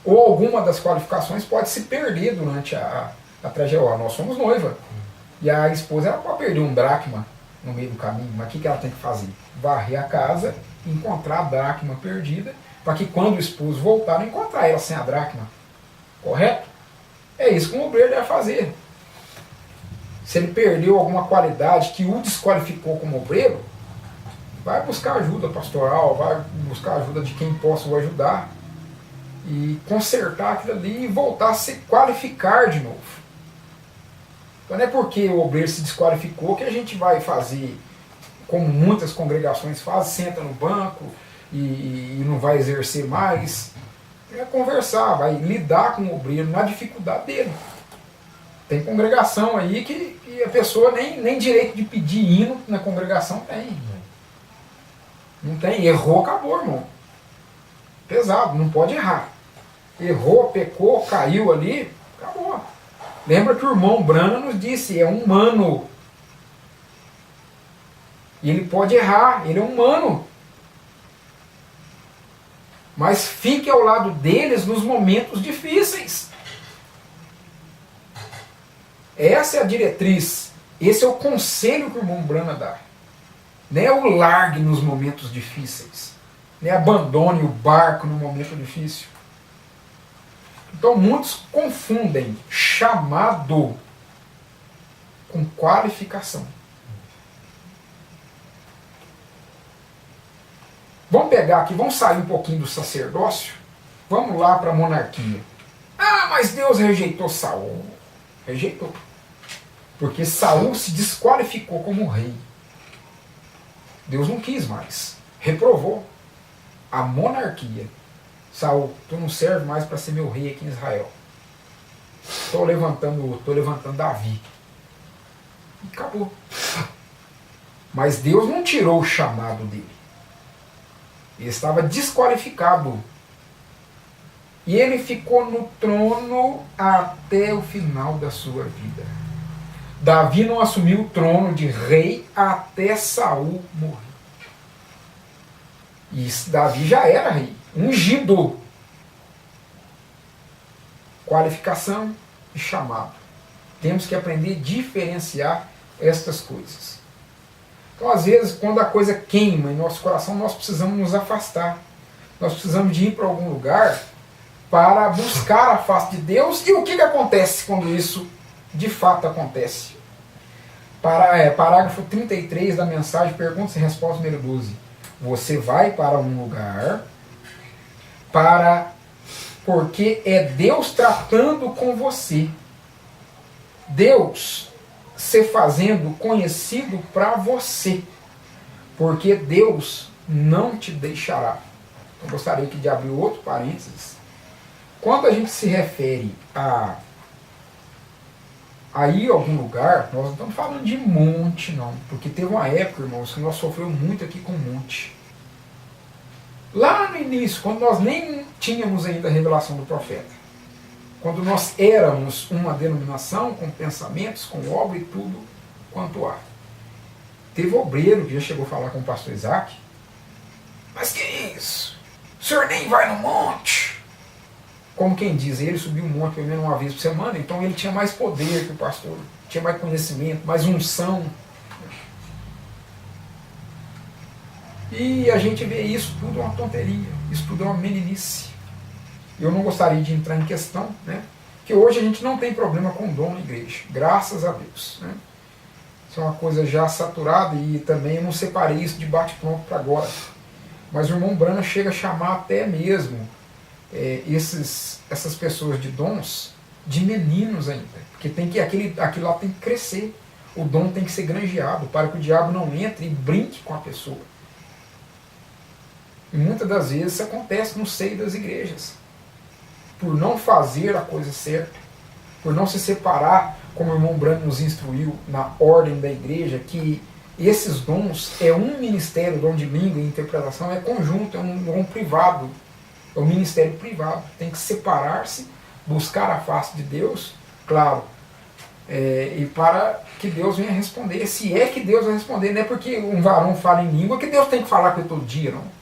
Ou alguma das qualificações pode se perder durante a trajetória. Nós somos noiva. E a esposa ela pode perder um dracma no meio do caminho. Mas o que ela tem que fazer? Varrer a casa, encontrar a dracma perdida, para que quando o esposo voltar, não encontrar ela sem a dracma. Correto? É isso que um obreiro deve fazer. Se ele perdeu alguma qualidade que o desqualificou como obreiro, vai buscar ajuda pastoral, vai buscar ajuda de quem possa o ajudar e consertar aquilo ali e voltar a se qualificar de novo. Então não é porque o obreiro se desqualificou que a gente vai fazer como muitas congregações fazem, senta no banco e não vai exercer mais. É conversar, vai lidar com o obreiro na dificuldade dele. Tem congregação aí que a pessoa nem direito de pedir hino na congregação tem. Não tem. Errou, acabou, irmão. Pesado, não pode errar. Errou, pecou, caiu ali, acabou. Lembra que o irmão Brana nos disse, é humano. E ele pode errar, ele é humano. Mas fique ao lado deles nos momentos difíceis. Essa é a diretriz, esse é o conselho que o irmão Brana dá. Não é o largue nos momentos difíceis. Não é abandone o barco no momento difícil. Então muitos confundem chamado com qualificação. Vamos pegar aqui, vamos sair um pouquinho do sacerdócio, vamos lá para a monarquia. Ah, mas Deus rejeitou Saul. Rejeitou. Porque Saul se desqualificou como rei. Deus não quis mais. Reprovou a monarquia. Saul, tu não serve mais para ser meu rei aqui em Israel. Estou levantando Davi. E acabou. Mas Deus não tirou o chamado dele. Ele estava desqualificado. E ele ficou no trono até o final da sua vida. Davi não assumiu o trono de rei até Saul morrer. E Davi já era rei, ungido. Qualificação e chamado. Temos que aprender a diferenciar estas coisas. Então, às vezes, quando a coisa queima em nosso coração, nós precisamos nos afastar. Nós precisamos de ir para algum lugar para buscar a face de Deus. E o que acontece quando isso de fato acontece? Parágrafo 33 da mensagem, perguntas e respostas número 12. Você vai para um lugar porque é Deus tratando com você. Deus se fazendo conhecido para você. porque Deus não te deixará. Eu gostaria aqui de abrir outro parênteses. Quando a gente se refere a ir a algum lugar, nós não estamos falando de monte, não. Porque teve uma época, irmãos, que nós sofremos muito aqui com monte. Lá no início, quando nós nem tínhamos ainda a revelação do profeta, quando nós éramos uma denominação com pensamentos, com obra e tudo quanto há. Teve obreiro que já chegou a falar com o pastor Isaac, mas que isso? O senhor nem vai no monte? Como quem diz, ele subiu um monte pelo menos uma vez por semana, então ele tinha mais poder que o pastor, tinha mais conhecimento, mais unção. E a gente vê isso tudo uma tonteria, isso tudo é uma meninice. Eu não gostaria de entrar em questão, né? Que hoje a gente não tem problema com dom na igreja, graças a Deus. Né? Isso é uma coisa já saturada e também eu não separei isso de bate-pronto para agora. Mas o irmão Brana chega a chamar até mesmo essas pessoas de dons de meninos ainda. Porque tem que, aquilo lá tem que crescer. O dom tem que ser granjeado para que o diabo não entre e brinque com a pessoa. E muitas das vezes isso acontece no seio das igrejas. Por não fazer a coisa certa, por não se separar, como o irmão Brano nos instruiu na ordem da igreja, que esses dons é um ministério, dom de língua e interpretação, é conjunto, é um dom privado, é um ministério privado, tem que separar-se, buscar a face de Deus, claro, e para que Deus venha responder, se é que Deus vai responder, não é porque um varão fala em língua que Deus tem que falar com ele todo dia, não.